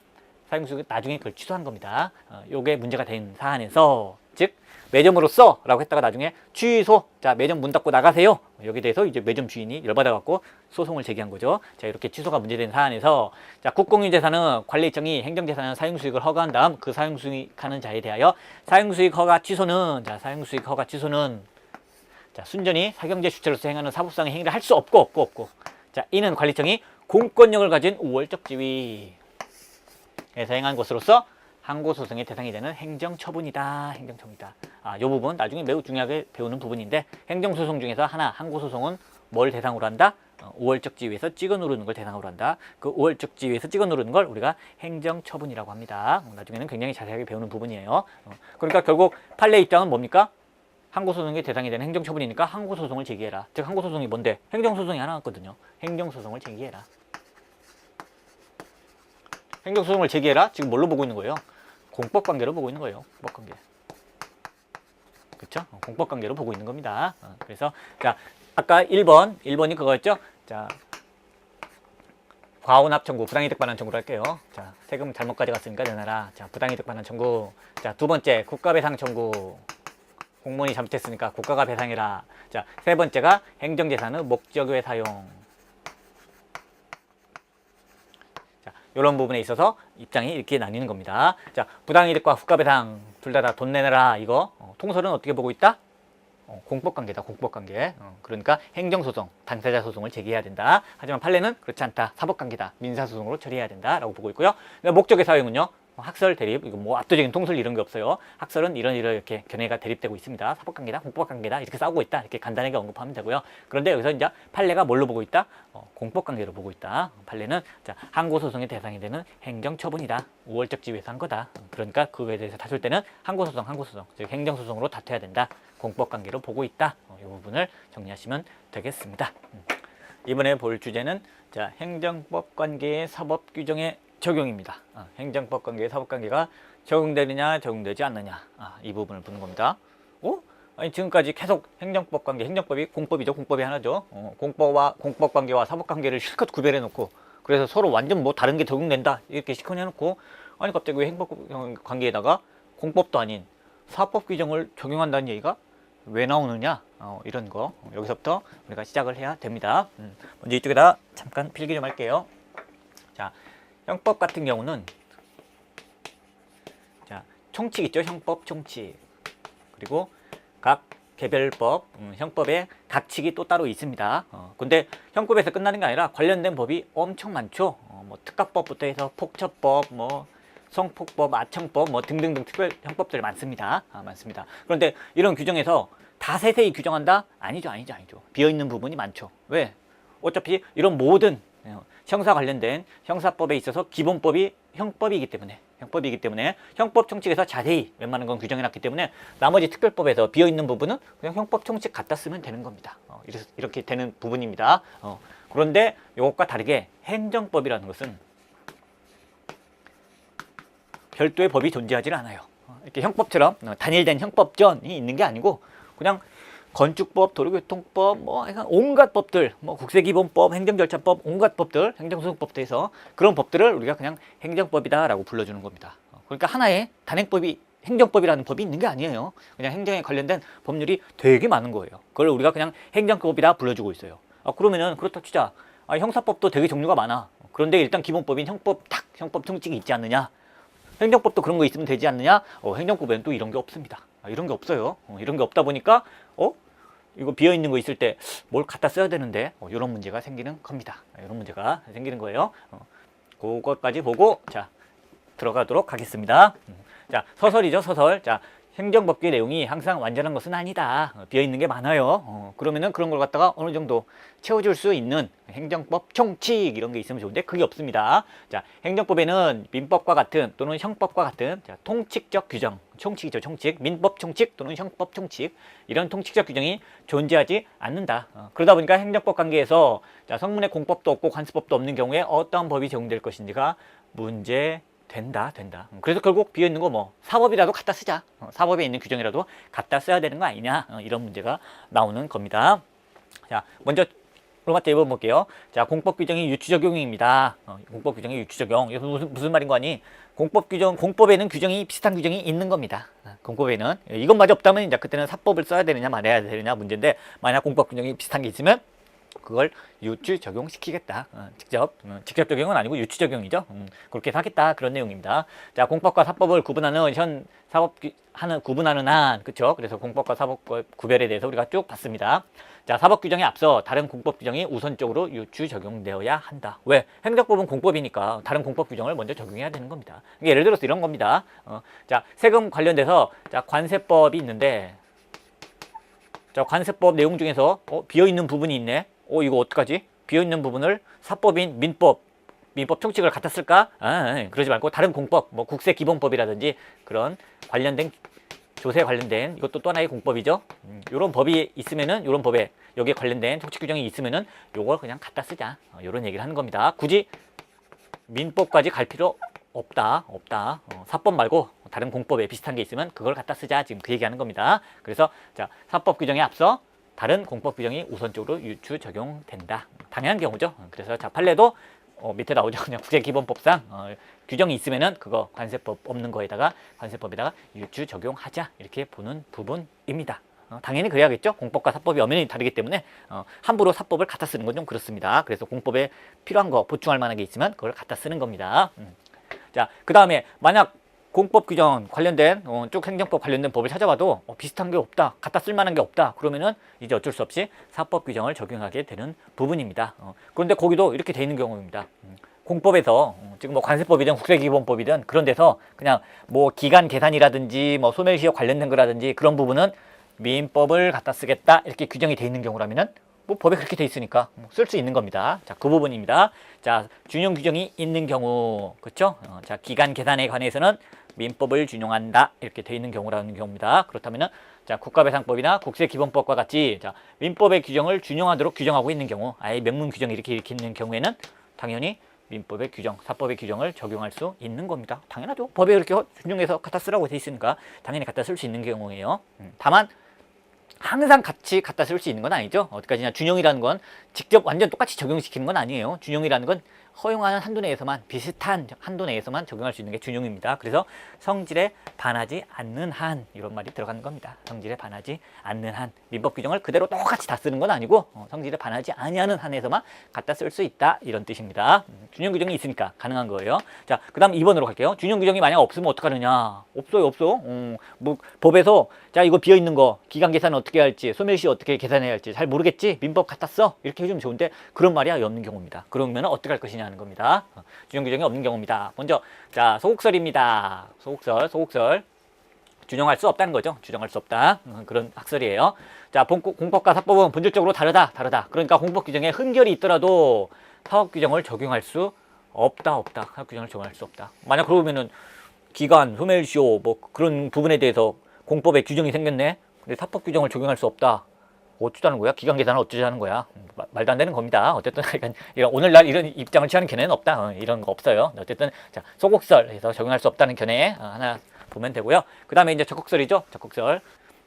사용수익을 나중에 그걸 취소한 겁니다. 요게 문제가 된 사안에서 즉 매점으로써 라고 했다가 나중에 취소, 자, 매점 문 닫고 나가세요. 여기에 대해서 이제 매점 주인이 열받아갖고 소송을 제기한 거죠. 자, 이렇게 취소가 문제된 사안에서 자, 국공유재산은 관리청이 행정재산의 사용수익을 허가한 다음 그 사용수익하는 자에 대하여 사용수익 허가 취소는 자, 순전히 사경제 주체로서 행하는 사법상의 행위를 할 수 없고 자, 이는 관리청이 공권력을 가진 우월적 지위에서 행한 것으로서 항고소송의 대상이 되는 행정처분이다. 이 부분 나중에 매우 중요하게 배우는 부분인데 행정소송 중에서 하나 항고소송은 뭘 대상으로 한다? 우월적 지위에서 찍어 누르는 걸 대상으로 한다. 그 우월적 지위에서 찍어 누르는 걸 우리가 행정처분이라고 합니다. 나중에는 굉장히 자세하게 배우는 부분이에요. 그러니까 결국 판례 입장은 뭡니까? 항고소송의 대상이 되는 행정처분이니까 항고소송을 제기해라. 즉 항고소송이 뭔데? 행정소송이 하나 있거든요. 행정소송을 제기해라. 행정소송을 제기해라. 지금 뭘로 보고 있는 거예요? 공법관계로 보고 있는 거예요. 공법관계. 그쵸? 공법관계로 보고 있는 겁니다. 그래서 자, 아까 1번이 그거였죠? 자, 과온합 청구, 부당이득 반환 청구로 할게요. 자, 세금 잘못 가져갔으니까 내놔라. 자, 부당이득 반환 청구. 자, 두 번째 국가배상 청구. 공무원이 잘못했으니까 국가가 배상해라. 자, 세 번째가 행정재산의 목적 외 사용. 이런 부분에 있어서 입장이 이렇게 나뉘는 겁니다. 자, 부당이득과 국가배상 둘 다 돈 내놔라. 이거 통설은 어떻게 보고 있다? 공법관계다. 공법관계. 그러니까 행정소송, 당사자 소송을 제기해야 된다. 하지만 판례는 그렇지 않다. 사법관계다. 민사소송으로 처리해야 된다라고 보고 있고요. 목적의 사용은요. 학설 대립, 이거 뭐 압도적인 통설 이런 게 없어요. 학설은 이렇게 견해가 대립되고 있습니다. 사법관계다, 공법관계다 이렇게 싸우고 있다. 이렇게 간단하게 언급하면 되고요. 그런데 여기서 이제 판례가 뭘로 보고 있다? 공법관계로 보고 있다. 판례는 자, 항고소송의 대상이 되는 행정처분이다. 우월적 지위에서 한 거다. 그러니까 그거에 대해서 다툴 때는 항고소송, 즉 행정소송으로 다퉈야 된다. 공법관계로 보고 있다. 이 부분을 정리하시면 되겠습니다. 이번에 볼 주제는 자, 행정법 관계의 사법 규정의 적용입니다. 행정법 관계의 사법 관계가 적용되느냐 적용되지 않느냐 이 부분을 보는 겁니다. 아니 지금까지 계속 행정법 관계, 행정법이 공법이죠. 공법이 하나죠. 공법 관계와 사법 관계를 실컷 구별해 놓고 그래서 서로 완전 뭐 다른 게 적용된다 이렇게 시커내 놓고 아니 갑자기 왜 행법 관계에다가 공법도 아닌 사법 규정을 적용한다는 얘기가 왜 나오느냐 이런 거 여기서부터 우리가 시작을 해야 됩니다. 먼저 이쪽에다 잠깐 필기 좀 할게요. 자, 형법 같은 경우는 자, 총칙 있죠. 형법 총칙. 그리고 각 개별법, 형법에 각 칙이 또 따로 있습니다. 근데 형법에서 끝나는 게 아니라 관련된 법이 엄청 많죠. 뭐 특가법부터 해서 폭처법, 뭐 성폭법, 아청법, 뭐 등등등 특별 형법들이 많습니다. 많습니다. 그런데 이런 규정에서 다 세세히 규정한다? 아니죠. 비어있는 부분이 많죠. 왜? 어차피 이런 모든 형사 관련된 형사법에 있어서 기본법이 형법이기 때문에 형법 총칙에서 자세히 웬만한 건 규정해놨기 때문에 나머지 특별법에서 비어있는 부분은 그냥 형법 총칙 갖다 쓰면 되는 겁니다. 이렇게 되는 부분입니다. 그런데 이것과 다르게 행정법이라는 것은 별도의 법이 존재하지 않아요. 이렇게 형법처럼 단일된 형법전이 있는 게 아니고 그냥 건축법, 도로교통법, 뭐 온갖 법들, 뭐 국세기본법, 행정절차법, 온갖 법들, 행정소송법도 해서 그런 법들을 우리가 그냥 행정법이다라고 불러주는 겁니다. 그러니까 하나의 단행법이 행정법이라는 법이 있는 게 아니에요. 그냥 행정에 관련된 법률이 되게 많은 거예요. 그걸 우리가 그냥 행정법이다 불러주고 있어요. 그러면은 그렇다 치자. 형사법도 되게 종류가 많아. 그런데 일단 기본법인 형법 총칙이 있지 않느냐? 행정법도 그런 거 있으면 되지 않느냐? 행정법에는 또 이런 게 없습니다. 이런 게 없어요. 이런 게 없다 보니까 이거 비어 있는 거 있을 때 뭘 갖다 써야 되는데 이런 문제가 생기는 겁니다. 이런 문제가 생기는 거예요. 그것까지 보고 자 들어가도록 하겠습니다. 자 서설이죠, 서설. 자 행정법규의 내용이 항상 완전한 것은 아니다. 비어 있는 게 많아요. 그러면은 그런 걸 갖다가 어느 정도 채워줄 수 있는 행정법 총칙 이런 게 있으면 좋은데 그게 없습니다. 자 행정법에는 민법과 같은 또는 형법과 같은 자, 통칙적 규정, 총칙이죠, 총칙, 민법 총칙 또는 형법 총칙 이런 통칙적 규정이 존재하지 않는다. 그러다 보니까 행정법 관계에서 자, 성문에 공법도 없고 관습법도 없는 경우에 어떤 법이 적용될 것인지가 된다. 그래서 결국 비어있는 거 뭐 사법이라도 갖다 쓰자. 사법에 있는 규정이라도 갖다 써야 되는 거 아니냐. 이런 문제가 나오는 겁니다. 자, 먼저 로마 때 읽어볼게요. 자, 공법 규정이 유추 적용입니다. 공법 규정이 유추 적용. 이거 무슨 말인 거 아니? 공법 규정, 공법에는 규정이 비슷한 규정이 있는 겁니다. 공법에는 이것마저 없다면 이제 그때는 사법을 써야 되느냐 말아야 되느냐 문제인데 만약 공법 규정이 비슷한 게 있으면 그걸 유추 적용시키겠다. 직접 적용은 아니고 유추 적용이죠. 그렇게 하겠다 그런 내용입니다. 자, 공법과 사법을 구분하는 현 사법 구분하는 한, 그렇죠? 그래서 공법과 사법 구별에 대해서 우리가 쭉 봤습니다. 자, 사법 규정에 앞서 다른 공법 규정이 우선적으로 유추 적용되어야 한다. 왜? 행정법은 공법이니까 다른 공법 규정을 먼저 적용해야 되는 겁니다. 예를 들어서 이런 겁니다. 자, 세금 관련돼서 자, 관세법이 있는데 자, 관세법 내용 중에서 비어 있는 부분이 있네. 이거 어떡하지? 비어있는 부분을 사법인 민법 총칙을 갖다 쓸까? 그러지 말고 다른 공법, 뭐 국세기본법이라든지 그런 관련된 조세 관련된 이것도 또 하나의 공법이죠. 이런 법이 있으면은 이런 법에 여기에 관련된 총칙 규정이 있으면은 요걸 그냥 갖다 쓰자. 이런 얘기를 하는 겁니다. 굳이 민법까지 갈 필요 없다. 사법 말고 다른 공법에 비슷한 게 있으면 그걸 갖다 쓰자. 지금 그 얘기하는 겁니다. 그래서 자, 사법 규정에 앞서 다른 공법 규정이 우선적으로 유추 적용된다. 당연한 경우죠. 그래서 자, 판례도 밑에 나오죠. 그냥 국제기본법상 규정이 있으면은 그거 관세법 없는 거에다가 관세법에다가 유추 적용하자 이렇게 보는 부분입니다. 당연히 그래야겠죠. 공법과 사법이 엄연히 다르기 때문에 함부로 사법을 갖다 쓰는 건 좀 그렇습니다. 그래서 공법에 필요한 거 보충할 만한 게 있으면 그걸 갖다 쓰는 겁니다. 자, 그 다음에 만약 공법 규정 관련된 쭉 행정법 관련된 법을 찾아봐도 비슷한 게 없다, 갖다 쓸 만한 게 없다 그러면은 이제 어쩔 수 없이 사법 규정을 적용하게 되는 부분입니다. 그런데 거기도 이렇게 돼 있는 경우입니다. 공법에서 지금 뭐 관세법이든 국세기본법이든 그런 데서 그냥 뭐 기간 계산이라든지 뭐 소멸시효 관련된 거라든지 그런 부분은 민법을 갖다 쓰겠다 이렇게 규정이 돼 있는 경우라면은 뭐 법에 그렇게 돼 있으니까 쓸 수 있는 겁니다. 자, 그 부분입니다. 자, 준용 규정이 있는 경우, 그렇죠? 자, 기간 계산에 관해서는 민법을 준용한다 이렇게 돼 있는 경우라는 경우입니다. 그렇다면은 자, 국가배상법이나 국세기본법과 같이 자, 민법의 규정을 준용하도록 규정하고 있는 경우, 아예 명문 규정이 이렇게 있는 경우에는 당연히 민법의 규정, 사법의 규정을 적용할 수 있는 겁니다. 당연하죠. 법에 이렇게 준용해서 갖다 쓰라고 돼 있으니까 당연히 갖다 쓸 수 있는 경우예요. 다만 항상 같이 갖다 쓸 수 있는 건 아니죠. 어디까지나 준용이라는 건 직접 완전 똑같이 적용시키는 건 아니에요. 준용이라는 건 허용하는 한도 내에서만 비슷한 한도 내에서만 적용할 수 있는 게 준용입니다. 그래서 성질에 반하지 않는 한 이런 말이 들어가는 겁니다. 성질에 반하지 않는 한 민법 규정을 그대로 똑같이 다 쓰는 건 아니고 성질에 반하지 아니하는 한에서만 갖다 쓸 수 있다 이런 뜻입니다. 준용 규정이 있으니까 가능한 거예요. 자, 그다음 2번으로 갈게요. 준용 규정이 만약 없으면 어떡하느냐? 없어. 뭐 법에서 자 이거 비어 있는 거 기간 계산은 어떻게 할지 소멸시 어떻게 계산해야 할지 잘 모르겠지. 민법 갖다 써 이렇게 해주면 좋은데 그런 말이 없는 경우입니다. 그러면 어떻게 할 것이냐 하는 겁니다. 준용 규정이 없는 경우입니다. 먼저 자 소국설입니다. 소국설 준용할 수 없다는 거죠. 주정할 수 없다 그런 학설이에요. 자, 공법과 사법은 본질적으로 다르다. 그러니까 공법 규정에 흠결이 있더라도 사법 규정을 적용할 수 없다. 사법 규정을 적용할 수 없다. 만약 그러면은 기간, 소멸시효 뭐 그런 부분에 대해서 공법에 규정이 생겼네. 근데 사법 규정을 적용할 수 없다. 어쩌자는 거야? 기간 계산을 어쩌자는 거야? 말도 안 되는 겁니다. 어쨌든 오늘날 이런 입장을 취하는 견해는 없다. 이런 거 없어요. 어쨌든 자, 소곡설에서 적용할 수 없다는 견해 하나 보면 되고요. 그 다음에 이제 적곡설이죠. 적곡설.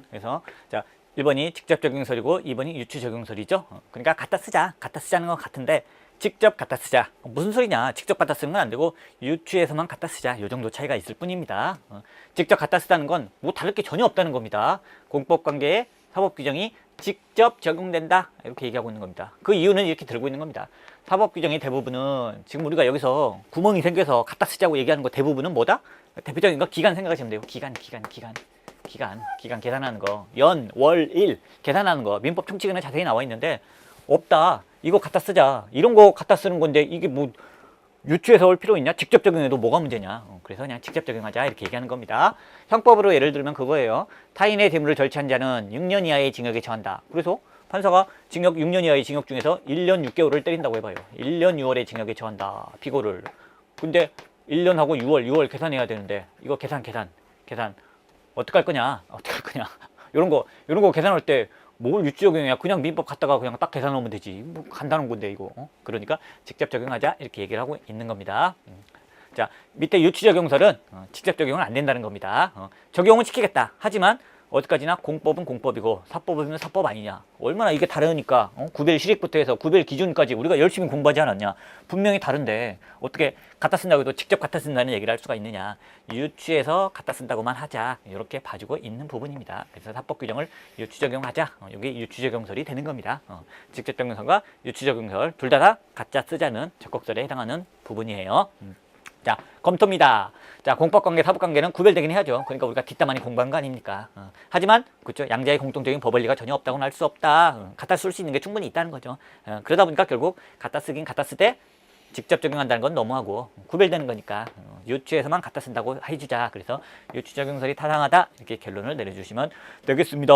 그래서 자, 1번이 직접 적용설이고 2번이 유추 적용설이죠. 그러니까 갖다 쓰자. 갖다 쓰자는 건 같은데 직접 갖다 쓰자. 무슨 소리냐? 직접 갖다 쓰는 건 안 되고 유추에서만 갖다 쓰자. 이 정도 차이가 있을 뿐입니다. 직접 갖다 쓰다는 건 뭐 다를 게 전혀 없다는 겁니다. 공법관계의 사법규정이 직접 적용된다. 이렇게 얘기하고 있는 겁니다. 그 이유는 이렇게 들고 있는 겁니다. 사법규정의 대부분은 지금 우리가 여기서 구멍이 생겨서 갖다 쓰자고 얘기하는 거 대부분은 뭐다? 대표적인 거 기간 생각하시면 돼요. 기간 계산하는 거. 연, 월, 일 계산하는 거. 민법 총칙에는 자세히 나와 있는데 없다. 이거 갖다 쓰자. 이런 거 갖다 쓰는 건데 이게 뭐 유추해서 올 필요 있냐? 직접 적용해도 뭐가 문제냐? 그래서 그냥 직접 적용하자 이렇게 얘기하는 겁니다. 형법으로 예를 들면 그거예요. 타인의 재물을 절취한 자는 6년 이하의 징역에 처한다. 그래서 판사가 징역 6년 이하의 징역 중에서 1년 6개월을 때린다고 해봐요. 1년 6월의 징역에 처한다. 피고를. 근데 1년하고 6월 계산해야 되는데 이거 계산 어떻게 할 거냐? 이런 거 계산할 때 뭘 유추 적용이야? 그냥 민법 갖다가 그냥 딱 계산하면 되지. 뭐 간단한 건데 이거. 그러니까 직접 적용하자 이렇게 얘기를 하고 있는 겁니다. 자, 밑에 유추 적용설은 직접 적용은 안 된다는 겁니다. 적용은 시키겠다. 하지만 어디까지나 공법은 공법이고 사법은 사법 아니냐. 얼마나 이게 다르니까 구별 시릭부터 해서 구별 기준까지 우리가 열심히 공부하지 않았냐. 분명히 다른데 어떻게 갖다 쓴다고 해도 직접 갖다 쓴다는 얘기를 할 수가 있느냐. 유추해서 갖다 쓴다고만 하자. 이렇게 봐주고 있는 부분입니다. 그래서 사법 규정을 유추 적용하자. 여기 유추 적용설이 되는 겁니다. 직접 적용설과 유추 적용설 둘 다 갖다 쓰자는 적극설에 해당하는 부분이에요. 자, 검토입니다. 자, 공법관계, 사법관계는 구별되긴 해야죠. 그러니까 우리가 뒷담화니 공부한 거 아닙니까? 하지만 그렇죠. 양자의 공통적인 법원리가 전혀 없다고는 할 수 없다. 갖다 쓸 수 있는 게 충분히 있다는 거죠. 그러다 보니까 결국 갖다 쓰긴 갖다 쓰되 직접 적용한다는 건 너무하고 구별되는 거니까 유추에서만 갖다 쓴다고 해주자. 그래서 유추 적용설이 타당하다 이렇게 결론을 내려주시면 되겠습니다.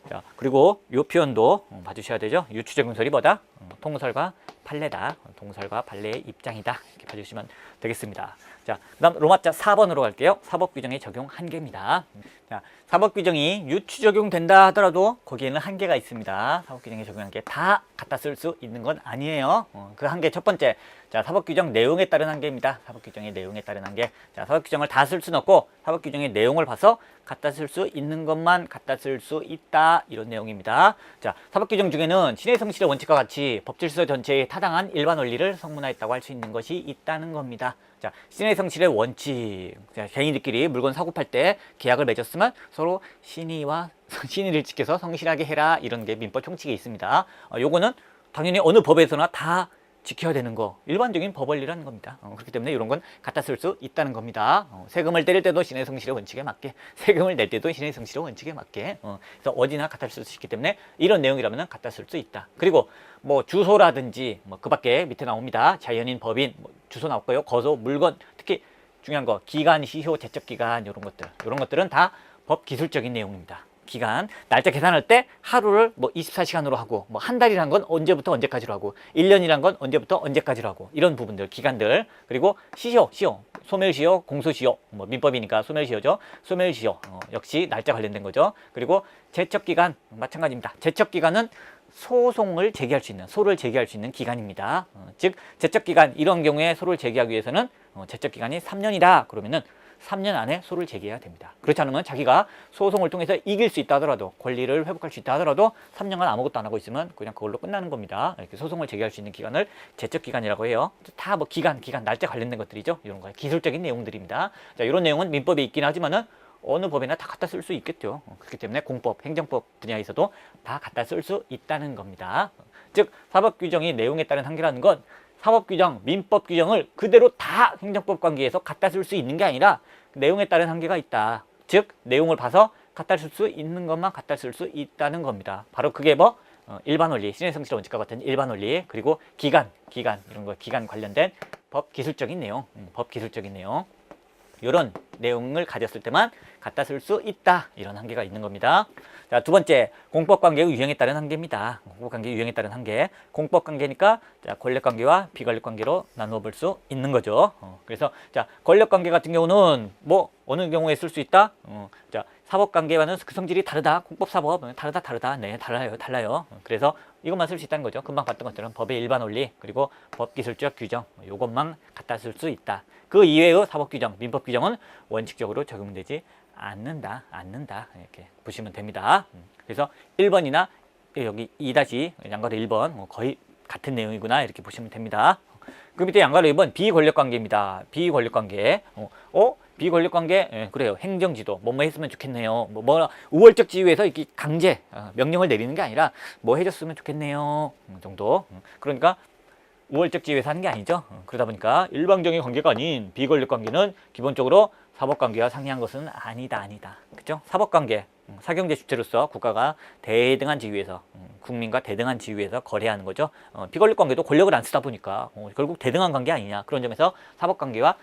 자, 그리고 이 표현도 봐주셔야 되죠. 유추 적용설이 뭐다? 통설과 판례다. 통설과 판례의 입장이다. 이렇게 봐주시면 되겠습니다. 자, 그 다음 로마자 4번으로 갈게요. 사법규정의 적용 한계입니다. 자, 사법규정이 유추 적용된다 하더라도 거기에는 한계가 있습니다. 사법규정에 적용한 게 다 갖다 쓸 수 있는 건 아니에요. 그 한계 첫 번째, 자, 사법규정 내용에 따른 한계입니다. 사법규정의 내용에 따른 한계. 자, 사법규정을 다 쓸 수는 없고 사법규정의 내용을 봐서 갖다 쓸 수 있는 것만 갖다 쓸 수 있다. 이런 내용입니다. 자, 사법규정 중에는 신의 성실의 원칙과 같이 법질서 전체에 타당한 일반 원리를 성문화했다고 할 수 있는 것이 있다는 겁니다. 자, 신의 성실의 원칙. 자, 개인들끼리 물건 사고 팔 때 계약을 맺었으면 서로 신의를 지켜서 성실하게 해라. 이런 게 민법 총칙에 있습니다. 요거는 당연히 어느 법에서나 다 지켜야 되는 거, 일반적인 법원리라는 겁니다. 그렇기 때문에 이런 건 갖다 쓸 수 있다는 겁니다. 세금을 때릴 때도 신의 성실의 원칙에 맞게, 세금을 낼 때도 신의 성실의 원칙에 맞게, 그래서 어디나 갖다 쓸 수 있기 때문에 이런 내용이라면 갖다 쓸 수 있다. 그리고 뭐 주소라든지 뭐 그 밖에 밑에 나옵니다. 자연인, 법인, 뭐 주소 나올 거예요. 거소, 물건, 특히 중요한 거 기간, 시효, 제척기간 이런 것들은 다 법 기술적인 내용입니다. 기간, 날짜 계산할 때 하루를 뭐 24시간으로 하고 뭐 한 달이란 건 언제부터 언제까지로 하고 1년이란 건 언제부터 언제까지로 하고 이런 부분들, 기간들, 그리고 시효, 소멸시효, 공소시효, 뭐 민법이니까 소멸시효죠. 소멸시효 역시 날짜 관련된 거죠. 그리고 제척기간 마찬가지입니다. 제척기간은 소송을 제기할 수 있는, 소를 제기할 수 있는 기간입니다. 즉 제척기간 이런 경우에 소를 제기하기 위해서는 제척기간이 3년이다. 그러면은 3년 안에 소를 제기해야 됩니다. 그렇지 않으면 자기가 소송을 통해서 이길 수 있다 하더라도, 권리를 회복할 수 있다 하더라도 3년간 아무것도 안 하고 있으면 그냥 그걸로 끝나는 겁니다. 이렇게 소송을 제기할 수 있는 기간을 제척기간이라고 해요. 다 뭐 기간, 날짜 관련된 것들이죠. 이런 거 기술적인 내용들입니다. 자, 이런 내용은 민법에 있긴 하지만은 어느 법에나 다 갖다 쓸 수 있겠죠. 그렇기 때문에 공법, 행정법 분야에서도 다 갖다 쓸 수 있다는 겁니다. 즉 사법규정이 내용에 따른 한계라는 건 사법규정, 민법규정을 그대로 다 행정법 관계에서 갖다 쓸 수 있는 게 아니라 내용에 따른 한계가 있다. 즉 내용을 봐서 갖다 쓸 수 있는 것만 갖다 쓸 수 있다는 겁니다. 바로 그게 뭐 일반 원리, 신의 성실 원칙과 같은 일반 원리, 그리고 기간 이런 거, 기간 관련된 법 기술적인 내용, 이런 내용을 가졌을 때만 갖다 쓸 수 있다. 이런 한계가 있는 겁니다. 자, 두 번째, 공법관계의 유형에 따른 한계입니다. 공법관계의 유형에 따른 한계. 공법관계니까 자, 권력관계와 비권력관계로 나누어 볼 수 있는 거죠. 그래서 자, 권력관계 같은 경우는 뭐 어느 경우에 쓸 수 있다? 자, 사법관계와는 그 성질이 다르다. 공법사법 다르다. 네, 달라요. 그래서 이것만 쓸 수 있다는 거죠. 금방 봤던 것처럼 법의 일반 원리 그리고 법기술적 규정 이것만 갖다 쓸 수 있다. 그 이외의 사법규정, 민법규정은 원칙적으로 적용되지 않는다. 이렇게 보시면 됩니다. 그래서 1번이나 여기 2- 양가로 1번 거의 같은 내용이구나 이렇게 보시면 됩니다. 그 밑에 양가로 2번 비권력관계입니다. 비권력관계. 비권력관계, 예, 그래요. 행정지도, 뭐 했으면 좋겠네요. 우월적 지위에서 이렇게 강제, 명령을 내리는 게 아니라 뭐 해줬으면 좋겠네요. 정도. 그러니까 우월적 지위에서 하는 게 아니죠. 그러다 보니까 일방적인 관계가 아닌 비권력관계는 기본적으로 사법관계와 상이한 것은 아니다. 그죠? 사법관계, 사경제 주체로서 국가가 대등한 지위에서, 국민과 대등한 지위에서 거래하는 거죠. 비권력관계도 권력을 안 쓰다 보니까 결국 대등한 관계 아니냐. 그런 점에서 사법관계와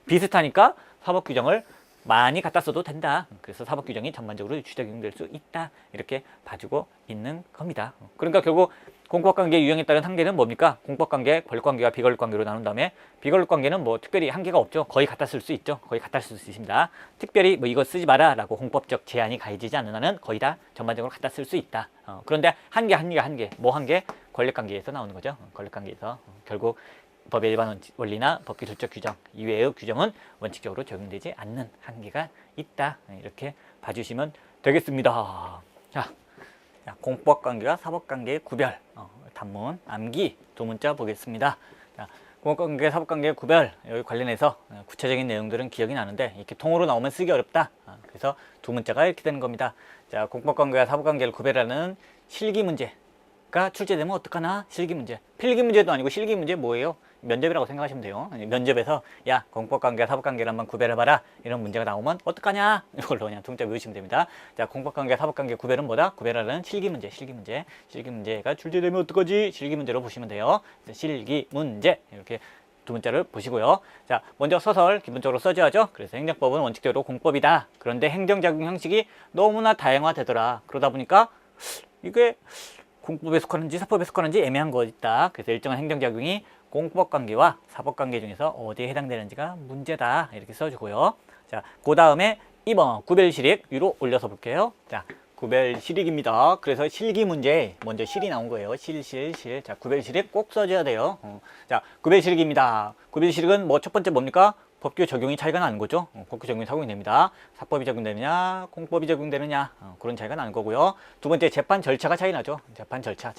비슷하니까 사법규정을 많이 갖다 써도 된다. 그래서 사법규정이 전반적으로 적용될 수 있다. 이렇게 봐주고 있는 겁니다. 그러니까 결국 공법관계 유형에 따른 한계는 뭡니까? 공법관계, 권력관계와 비권력관계로 나눈 다음에 비권력관계는 뭐 특별히 한계가 없죠. 거의 갖다 쓸 수 있죠. 거의 갖다 쓸 수 있습니다. 특별히 뭐 이거 쓰지 마라 라고 공법적 제한이 가해지지 않는 한은 거의 다 전반적으로 갖다 쓸 수 있다. 그런데 한계. 뭐 한계? 권력관계에서 나오는 거죠. 권력관계에서 결국 법의 일반 원리나 법기술적 규정 이외의 규정은 원칙적으로 적용되지 않는 한계가 있다. 이렇게 봐주시면 되겠습니다. 자, 공법관계와 사법관계의 구별, 단문, 암기 두 문자 보겠습니다. 자, 공법관계, 사법관계의 구별 여기 관련해서 구체적인 내용들은 기억이 나는데 이렇게 통으로 나오면 쓰기 어렵다. 그래서 두 문자가 이렇게 되는 겁니다. 자, 공법관계와 사법관계를 구별하는 실기 문제가 출제되면 어떡하나? 실기 문제. 필기 문제도 아니고 실기 문제 뭐예요? 면접이라고 생각하시면 돼요. 면접에서 야 공법관계와 사법관계를 한번 구별해봐라 이런 문제가 나오면 어떡하냐 이걸로 그냥 통짜 외우시면 됩니다. 자, 공법관계와 사법관계 구별은 뭐다? 구별하는 실기 문제가 출제되면 어떡하지? 실기 문제로 보시면 돼요. 실기 문제 이렇게 두 문자를 보시고요. 자, 먼저 서설 기본적으로 써줘야죠. 그래서 행정법은 원칙적으로 공법이다. 그런데 행정작용 형식이 너무나 다양화되더라. 그러다 보니까 이게 공법에 속하는지 사법에 속하는지 애매한 거 있다. 그래서 일정한 행정작용이 공법관계와 사법관계 중에서 어디에 해당되는지가 문제다. 이렇게 써주고요. 자, 그 다음에 2번 구별실익 위로 올려서 볼게요. 자, 구별실익입니다. 그래서 실기 문제 먼저 실이 나온 거예요. 실. 자, 구별실익 꼭 써줘야 돼요. 자, 구별실익입니다. 구별실익은 뭐 첫 번째 뭡니까? 법규 적용이 차이가 나는 거죠. 법규 적용이 적용됩니다. 사법이 적용되느냐, 공법이 적용되느냐 그런 차이가 나는 거고요. 두 번째 재판 절차가 차이 나죠. 재판 절차.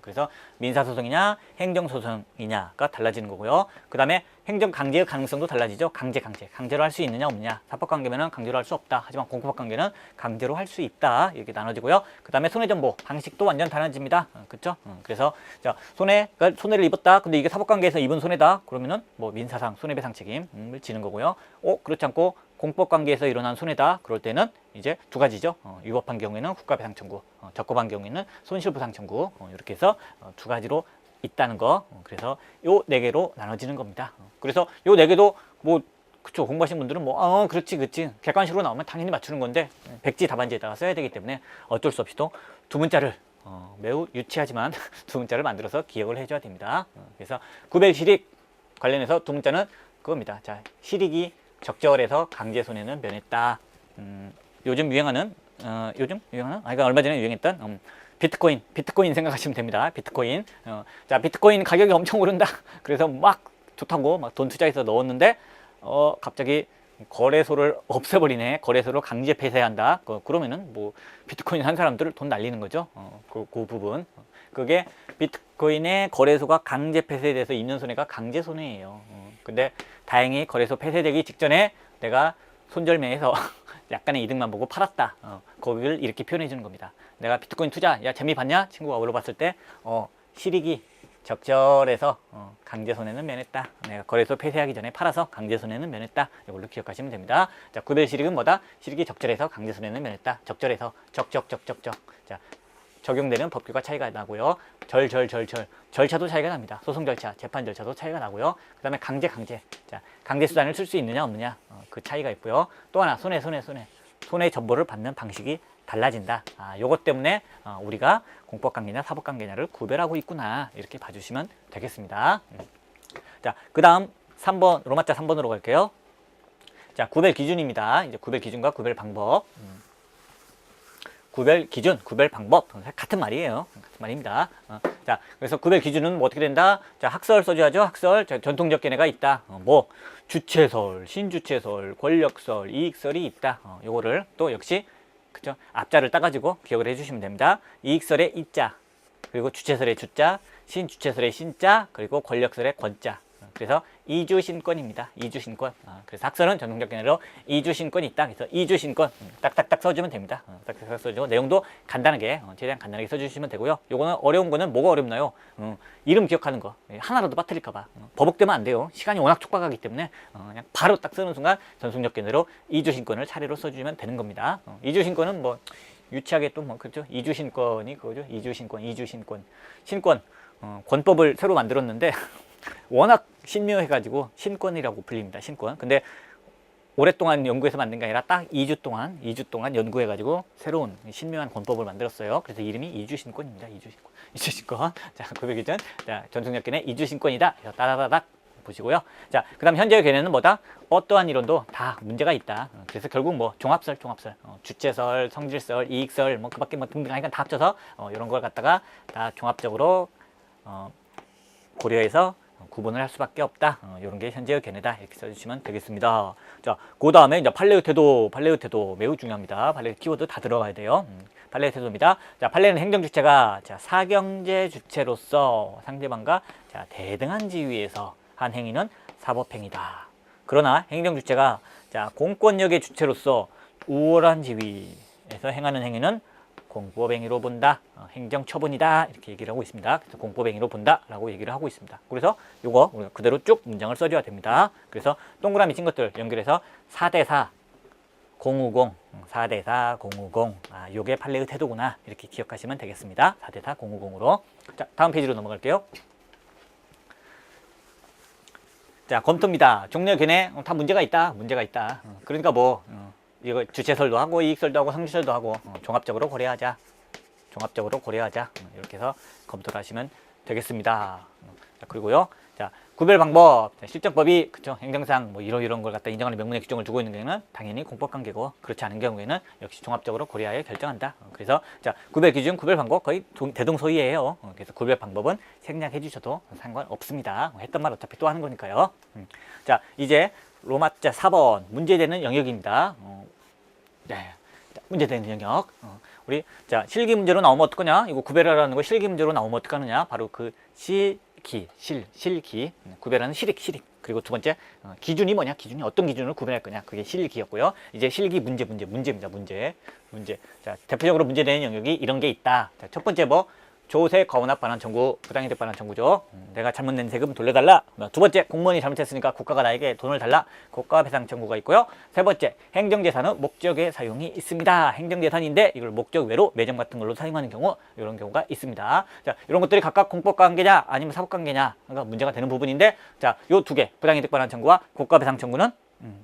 그래서 민사소송이냐, 행정소송이냐가 달라지는 거고요. 그 다음에 행정 강제의 가능성도 달라지죠. 강제로 할 수 있느냐 없느냐. 사법관계면은 강제로 할 수 없다. 하지만 공법관계는 강제로 할 수 있다. 이렇게 나눠지고요. 그 다음에 손해전보 방식도 완전 달라집니다. 그렇죠? 그래서 자, 손해를 입었다. 근데 이게 사법관계에서 입은 손해다. 그러면은 뭐 민사상 손해배상 책임을 지는 거고요. 그렇지 않고 공법관계에서 일어난 손해다. 그럴 때는 이제 두 가지죠. 위법한 경우에는 국가배상 청구, 적법한 경우에는 손실보상 청구. 이렇게 해서 두 가지로 있다는 거. 그래서 요 네 개로 나눠지는 겁니다. 그래서 요 네 개도 뭐 그쵸, 공부하신 분들은 뭐 그렇지 객관식으로 나오면 당연히 맞추는 건데 백지 답안지에다가 써야 되기 때문에 어쩔 수 없이 또 두 문자를 매우 유치하지만 두 문자를 만들어서 기억을 해줘야 됩니다. 그래서 구별실익 관련해서 두 문자는 그겁니다. 자, 실익이 적절해서 강제 손해는 면했다. 요즘 유행하는 그러니까 얼마 전에 유행했던 비트코인 생각하시면 됩니다. 비트코인. 자, 비트코인 가격이 엄청 오른다. 그래서 막 좋다고 막 돈 투자해서 넣었는데 갑자기 거래소를 없애버리네. 거래소를 강제 폐쇄한다. 그러면은 뭐 비트코인 한 사람들 돈 날리는 거죠. 그 부분. 그게 비트코인의 거래소가 강제 폐쇄돼서 있는 손해가 강제 손해예요. 근데 다행히 거래소 폐쇄되기 직전에 내가 손절매해서 약간의 이득만 보고 팔았다. 거기를 이렇게 표현해 주는 겁니다. 내가 비트코인 투자, 야 재미 봤냐? 친구가 물어봤을 때 실익이 적절해서 강제 손해는 면했다. 내가 거래소 폐쇄하기 전에 팔아서 강제 손해는 면했다. 이걸로 기억하시면 됩니다. 자, 구별 실익은 뭐다? 실익이 적절해서 강제 손해는 면했다. 적절해서 자, 적용되는 법규가 차이가 나고요. 절차도 차이가 납니다. 소송 절차, 재판 절차도 차이가 나고요. 그 다음에 강제. 자, 강제 수단을 쓸 수 있느냐 없느냐 그 차이가 있고요. 또 하나 손해 전보를 받는 방식이 달라진다. 요것 때문에 우리가 공법관계냐 사법관계냐를 구별하고 있구나. 이렇게 봐주시면 되겠습니다. 자, 그 다음 3번 로마자 3번으로 갈게요. 자, 구별 기준입니다. 이제 구별 기준과 구별 방법. 구별 기준, 구별 방법 같은 말이에요. 같은 말입니다. 자, 그래서 구별 기준은 뭐 어떻게 된다? 자, 학설 써줘야죠. 학설. 자, 전통적 견해가 있다. 뭐 주체설, 신주체설, 권력설, 이익설이 있다. 요거를 또 역시 그죠? 앞자를 따가지고 기억을 해주시면 됩니다. 이익설의 이자, 그리고 주체설의 주자, 신주체설의 신자, 그리고 권력설의 권자. 그래서 이주신권입니다. 이주신권. 그래서 학설은 전통적 견해로 이주신권이 있다. 그래서 이주신권 딱딱딱 써주면 됩니다. 딱딱딱 써주고 내용도 간단하게 최대한 간단하게 써주시면 되고요. 요거는 어려운 거는 뭐가 어렵나요? 이름 기억하는 거 하나라도 빠뜨릴까봐 버벅대면 안 돼요. 시간이 워낙 촉박하기 때문에 그냥 바로 딱 쓰는 순간 전통적 견해로 이주신권을 차례로 써주면 되는 겁니다. 이주신권은 뭐 유치하게 또 뭐 그렇죠? 이주신권이 그거죠. 이주신권, 이주신권, 신권 권법을 새로 만들었는데. 워낙 신묘해가지고 신권이라고 불립니다. 신권. 근데 오랫동안 연구해서 만든 게 아니라 딱 2주 동안 연구해가지고 새로운 신묘한 권법을 만들었어요. 그래서 이름이 이주신권입니다. 이주신권. 이주신권. 자, 구별 기준. 자, 전통적 견해 이주신권이다. 그래서 따다다닥 보시고요. 자, 그 다음 현재의 견해는 뭐다? 어떠한 이론도 다 문제가 있다. 그래서 결국 뭐 종합설. 주체설, 성질설, 이익설, 뭐 그 밖에 뭐 등등 하니까 다 합쳐서 이런 걸 갖다가 다 종합적으로 고려해서 구분을 할 수밖에 없다. 이런 게 현재의 견해다. 이렇게 써주시면 되겠습니다. 자, 그 다음에 이제 판례의 태도 매우 중요합니다. 판례 키워드 다 들어가야 돼요. 판례의 태도입니다. 자, 판례는 행정 주체가 자, 사경제 주체로서 상대방과 자, 대등한 지위에서 한 행위는 사법행위다. 그러나 행정 주체가 자, 공권력의 주체로서 우월한 지위에서 행하는 행위는 공법행위로 본다. 행정처분이다. 이렇게 얘기를 하고 있습니다. 그래서 공법행위로 본다. 라고 얘기를 하고 있습니다. 그래서 요거 우리가 그대로 쭉 문장을 써줘야 됩니다. 그래서 동그라미 친 것들 연결해서 4대4 050 4대4 050 요게 판례의 태도구나. 이렇게 기억하시면 되겠습니다. 4대4 050으로. 자, 다음 페이지로 넘어갈게요. 자, 검토입니다. 종려 견해 다 문제가 있다. 그러니까 뭐 이거 주체설도 하고 이익설도 하고 성질설도 하고 종합적으로 고려하자. 이렇게 해서 검토를 하시면 되겠습니다. 자, 그리고요. 자, 구별 방법. 자, 실정법이 그쵸? 행정상 뭐 이런 걸 갖다 인정하는 명문의 규정을 두고 있는 경우에는 당연히 공법관계고 그렇지 않은 경우에는 역시 종합적으로 고려하여 결정한다. 그래서 자, 구별 기준, 구별 방법 거의 대동소이해요. 그래서 구별 방법은 생략해 주셔도 상관없습니다. 했던 말 어차피 또 하는 거니까요. 자, 이제 로마자 4번 문제되는 영역입니다. 네, 자, 문제되는 영역. 우리 자, 실기 문제로 나오면 어떡하냐? 이거 구별하라는 거 실기 문제로 나오면 어떡하느냐? 바로 그 실기 구별하는 실익. 그리고 두 번째 기준이 뭐냐? 기준이 어떤 기준으로 구별할 거냐? 그게 실기였고요. 이제 실기 문제입니다. 문제. 자, 대표적으로 문제되는 영역이 이런 게 있다. 자, 첫 번째 뭐 조세, 과원합 반환 청구, 부당이득 반환 청구죠. 내가 잘못 낸 세금 돌려달라. 두 번째, 공무원이 잘못했으니까 국가가 나에게 돈을 달라. 국가 배상 청구가 있고요. 세 번째, 행정재산은 목적의 사용이 있습니다. 행정재산인데 이걸 목적 외로 매점 같은 걸로 사용하는 경우, 이런 경우가 있습니다. 자, 이런 것들이 각각 공법 관계냐 아니면 사법 관계냐 그러니까 문제가 되는 부분인데, 자, 요 두 개, 부당이득 반환 청구와 국가 배상 청구는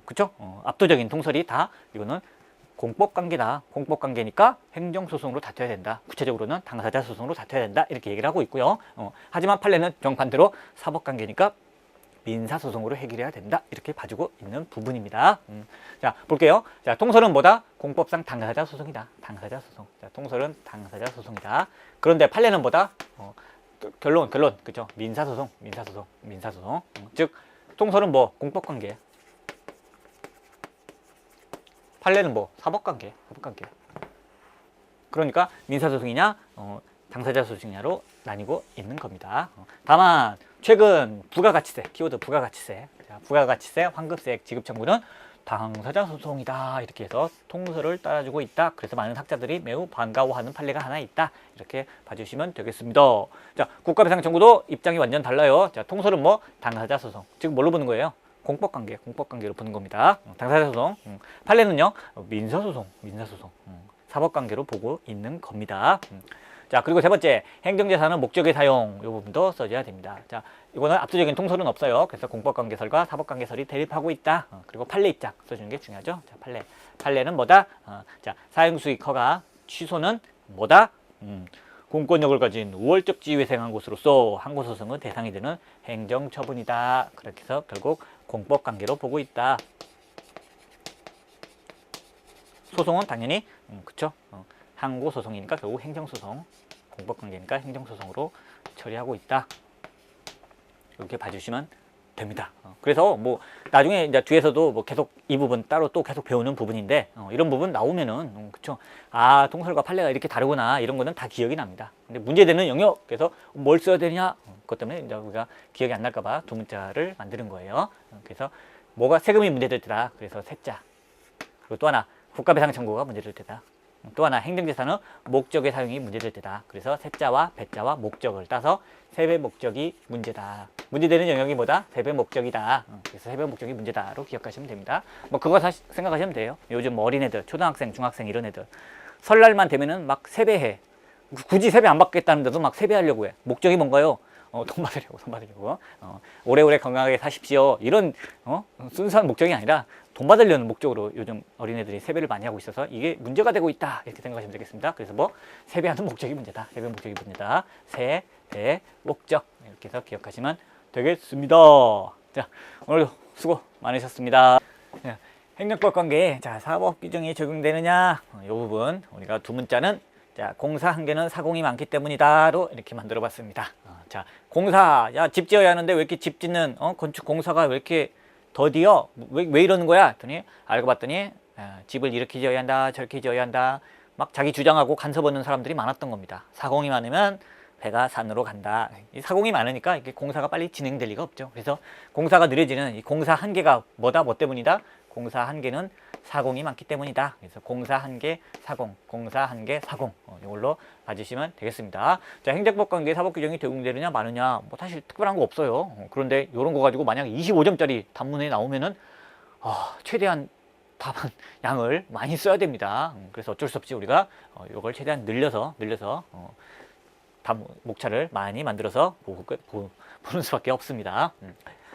그쵸? 압도적인 통설이 다 이거는 공법관계다. 공법관계니까 행정소송으로 다퉈야 된다. 구체적으로는 당사자 소송으로 다퉈야 된다. 이렇게 얘기를 하고 있고요. 하지만 판례는 정반대로 사법관계니까 민사소송으로 해결해야 된다. 이렇게 봐주고 있는 부분입니다. 자, 볼게요. 자, 통설은 뭐다? 공법상 당사자 소송이다. 당사자 소송. 자, 통설은 당사자 소송이다. 그런데 판례는 뭐다? 결론. 그죠? 민사소송. 즉, 통설은 뭐? 공법관계. 판례는 뭐? 사법관계. 그러니까 민사소송이냐 당사자 소송이냐로 나뉘고 있는 겁니다. 다만 최근 부가가치세, 키워드 부가가치세, 자, 부가가치세, 환급세액 지급 청구는 당사자 소송이다. 이렇게 해서 통설을 따라주고 있다. 그래서 많은 학자들이 매우 반가워하는 판례가 하나 있다. 이렇게 봐주시면 되겠습니다. 자, 국가배상 청구도 입장이 완전 달라요. 자, 통설은 뭐? 당사자 소송. 지금 뭘로 보는 거예요? 공법관계로 보는 겁니다. 당사자 소송. 판례는요, 민사소송. 사법관계로 보고 있는 겁니다. 자, 그리고 세 번째, 행정재산은 목적의 사용. 이 부분도 써줘야 됩니다. 자, 이거는 압도적인 통설은 없어요. 그래서 공법관계설과 사법관계설이 대립하고 있다. 그리고 판례 입장 써주는 게 중요하죠. 자, 판례는 뭐다? 자, 사용수익 허가 취소는 뭐다? 공권력을 가진 우월적 지위에 행한 곳으로서 항고소송의 대상이 되는 행정처분이다. 그렇게 해서 결국 공법관계로 보고 있다. 소송은 당연히 그쵸? 항고 소송이니까 결국 행정소송, 공법관계니까 행정소송으로 처리하고 있다. 이렇게 봐주시면 됩니다. 그래서 뭐 나중에 이제 뒤에서도 뭐 계속 이 부분 따로 또 계속 배우는 부분인데 이런 부분 나오면은 그쵸? 아, 통설과 판례가 이렇게 다르구나, 이런 거는 다 기억이 납니다. 근데 문제되는 영역에서 뭘 써야 되냐, 그것 때문에 이제 우리가 기억이 안 날까봐 두 문자를 만드는 거예요. 그래서 뭐가 세금이 문제될 때다. 그래서 세자. 그리고 또 하나 국가배상 청구가 문제될 때다. 또 하나 행정재산은 목적의 사용이 문제될 때다. 그래서 세자와 배자와 목적을 따서 세배 목적이 문제다. 문제되는 영역이 뭐다? 세배 목적이다. 그래서 세배 목적이 문제다로 기억하시면 됩니다. 뭐 그거 생각하시면 돼요. 요즘 뭐 어린애들, 초등학생, 중학생 이런 애들 설날만 되면은 막 세배해. 굳이 세배 안 받겠다는데도 막 세배하려고 해. 목적이 뭔가요? 돈 받으려고. 오래오래 건강하게 사십시오. 이런 순수한 목적이 아니라 돈 받으려는 목적으로 요즘 어린애들이 세배를 많이 하고 있어서 이게 문제가 되고 있다, 이렇게 생각하시면 되겠습니다. 그래서 뭐 세배하는 목적이 문제다, 세배 목적이 문제다, 세배 목적, 이렇게 해서 기억하시면 되겠습니다. 자, 오늘도 수고 많으셨습니다. 행정법 관계에 자, 사법 규정이 적용되느냐, 이 부분 우리가 두 문자는 자, 공사 한 개는 사공이 많기 때문이다로 이렇게 만들어 봤습니다. 자, 공사, 야, 집 지어야 하는데 왜 이렇게 집 짓는 건축 공사가 왜 이렇게 더디어? 왜 이러는 거야? 했더니 알고 봤더니 집을 이렇게 지어야 한다, 저렇게 지어야 한다, 막 자기 주장하고 간섭 얻는 사람들이 많았던 겁니다. 사공이 많으면 배가 산으로 간다. 이 사공이 많으니까 이게 공사가 빨리 진행될 리가 없죠. 그래서 공사가 느려지는 이 공사 한계가 뭐다? 뭐 때문이다? 공사 한계는 사공이 많기 때문이다. 그래서 공사 한계 사공, 공사 한계 사공, 이걸로 봐주시면 되겠습니다. 자, 행정법 관계 사법 규정이 적용되느냐 마느냐, 뭐 사실 특별한 거 없어요. 그런데 이런 거 가지고 만약 25점짜리 단문에 나오면은 최대한 답안 양을 많이 써야 됩니다. 그래서 어쩔 수 없이 우리가 이걸 최대한 늘려서 목차를 많이 만들어서 보는 수밖에 없습니다.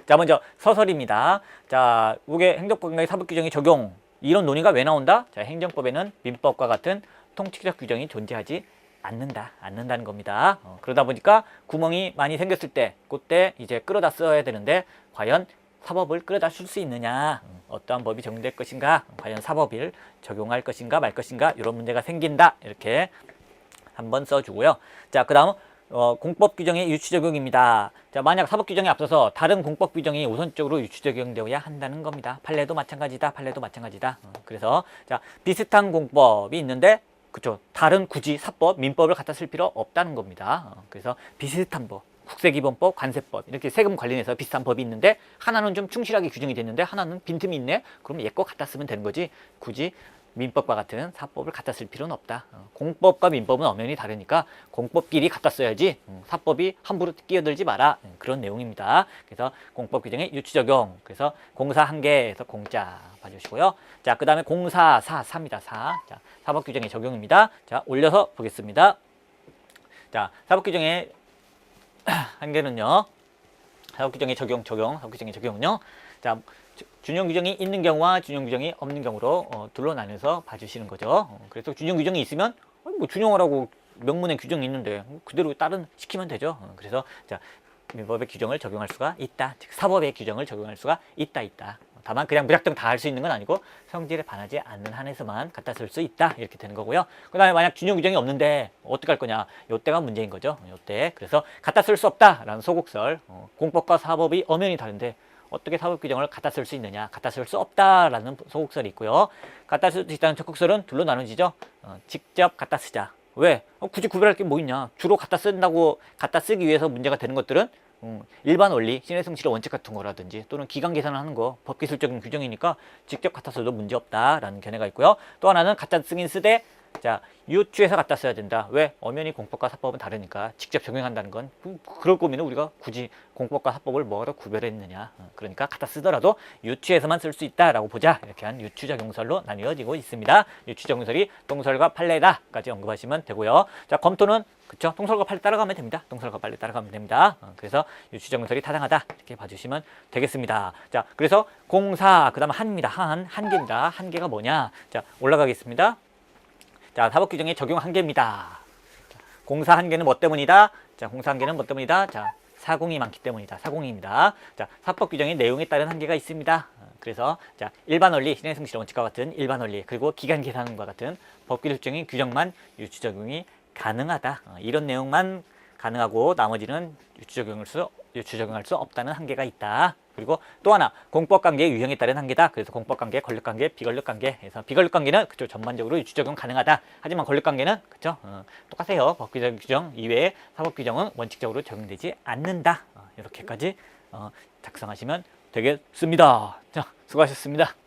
자, 먼저 서설입니다. 자, 이게 행정법 관계 사법 규정의 적용, 이런 논의가 왜 나온다? 자, 행정법에는 민법과 같은 통치적 규정이 존재하지 않는다는 겁니다. 그러다 보니까 구멍이 많이 생겼을 때, 그때 이제 끌어다 써야 되는데 과연 사법을 끌어다 쓸 수 있느냐, 어떠한 법이 적용될 것인가, 과연 사법을 적용할 것인가 말 것인가, 이런 문제가 생긴다, 이렇게 한번 써주고요. 자, 그 다음 공법 규정의 유추 적용입니다. 자, 만약 사법 규정에 앞서서 다른 공법 규정이 우선적으로 유추 적용되어야 한다는 겁니다. 판례도 마찬가지다. 그래서 자, 비슷한 공법이 있는데 그쵸, 다른 굳이 사법, 민법을 갖다 쓸 필요 없다는 겁니다. 그래서 비슷한 법, 국세기본법, 관세법, 이렇게 세금 관련해서 비슷한 법이 있는데 하나는 좀 충실하게 규정이 됐는데 하나는 빈틈이 있네. 그럼 얘 거 갖다 쓰면 되는 거지. 굳이 민법과 같은 사법을 갖다 쓸 필요는 없다. 공법과 민법은 엄연히 다르니까 공법끼리 갖다 써야지 사법이 함부로 끼어들지 마라. 그런 내용입니다. 그래서 공법 규정의 유추 적용. 그래서 공사 한계에서 공자 봐주시고요. 자, 그 다음에 공사 사입니다. 자, 사법 규정의 적용입니다. 자, 올려서 보겠습니다. 자, 사법 규정의 한계는요. 사법 규정의 사법 규정의 적용은요. 자, 준용 규정이 있는 경우와 준용 규정이 없는 경우로 둘로 나눠서 봐주시는 거죠. 그래서 준용 규정이 있으면 뭐 준용하라고 명문에 규정이 있는데 그대로 시키면 되죠. 그래서 자, 민법의 규정을 적용할 수가 있다. 즉 사법의 규정을 적용할 수가 있다. 다만 그냥 무작정 다 할 수 있는 건 아니고 성질에 반하지 않는 한에서만 갖다 쓸 수 있다, 이렇게 되는 거고요. 그 다음에 만약 준용 규정이 없는데 어떻게 할 거냐, 요때가 문제인 거죠. 요때. 그래서 갖다 쓸 수 없다라는 소곡설, 공법과 사법이 엄연히 다른데 어떻게 사법 규정을 갖다 쓸 수 있느냐, 갖다 쓸 수 없다라는 소곡설이 있고요. 갖다 쓸 수 있다는 적극설은 둘로 나눠지죠. 직접 갖다 쓰자. 왜? 굳이 구별할 게 뭐 있냐. 주로 갖다 쓰기 위해서 문제가 되는 것들은 일반 원리, 신의 성질의 원칙 같은 거라든지 또는 기간 계산을 하는 거, 법기술적인 규정이니까 직접 갖다 써도 문제 없다라는 견해가 있고요. 또 하나는 갖다 쓰긴 쓰되 자, 유추해서 갖다 써야 된다. 왜? 엄연히 공법과 사법은 다르니까 직접 적용한다는 건 그럴 거면 우리가 굳이 공법과 사법을 뭐로 구별했느냐. 그러니까 갖다 쓰더라도 유추해서만 쓸 수 있다라고 보자. 이렇게 한 유추적용설로 나뉘어지고 있습니다. 유추적용설이 동설과 판례다까지 언급하시면 되고요. 자, 검토는 그쵸? 동설과 판례 따라가면 됩니다. 그래서 유추적용설이 타당하다, 이렇게 봐주시면 되겠습니다. 자, 그래서 공사, 그 다음 한입니다. 한계입니다. 한계가 뭐냐? 자, 올라가겠습니다. 자, 사법 규정의 적용 한계입니다. 공사 한계는 뭐 때문이다? 자, 공사 한계는 뭐 때문이다? 자, 사공이 많기 때문이다. 사공입니다. 자, 사법 규정의 내용에 따른 한계가 있습니다. 그래서 자, 일반 원리, 신의 성질 원칙과 같은 일반 원리, 그리고 기간 계산과 같은 법규적인 규정만 유추 적용이 가능하다. 이런 내용만 가능하고 나머지는 유추 적용할 수 없다는 한계가 있다. 그리고 또 하나, 공법관계의 유형에 따른 한계다. 그래서 공법관계, 권력관계, 비권력관계. 그래서 비권력관계는 그쪽 전반적으로 유추 적용 가능하다. 하지만 권력관계는 그죠? 똑같아요. 법규정 규정 이외에 사법규정은 원칙적으로 적용되지 않는다. 이렇게까지 작성하시면 되겠습니다. 자, 수고하셨습니다.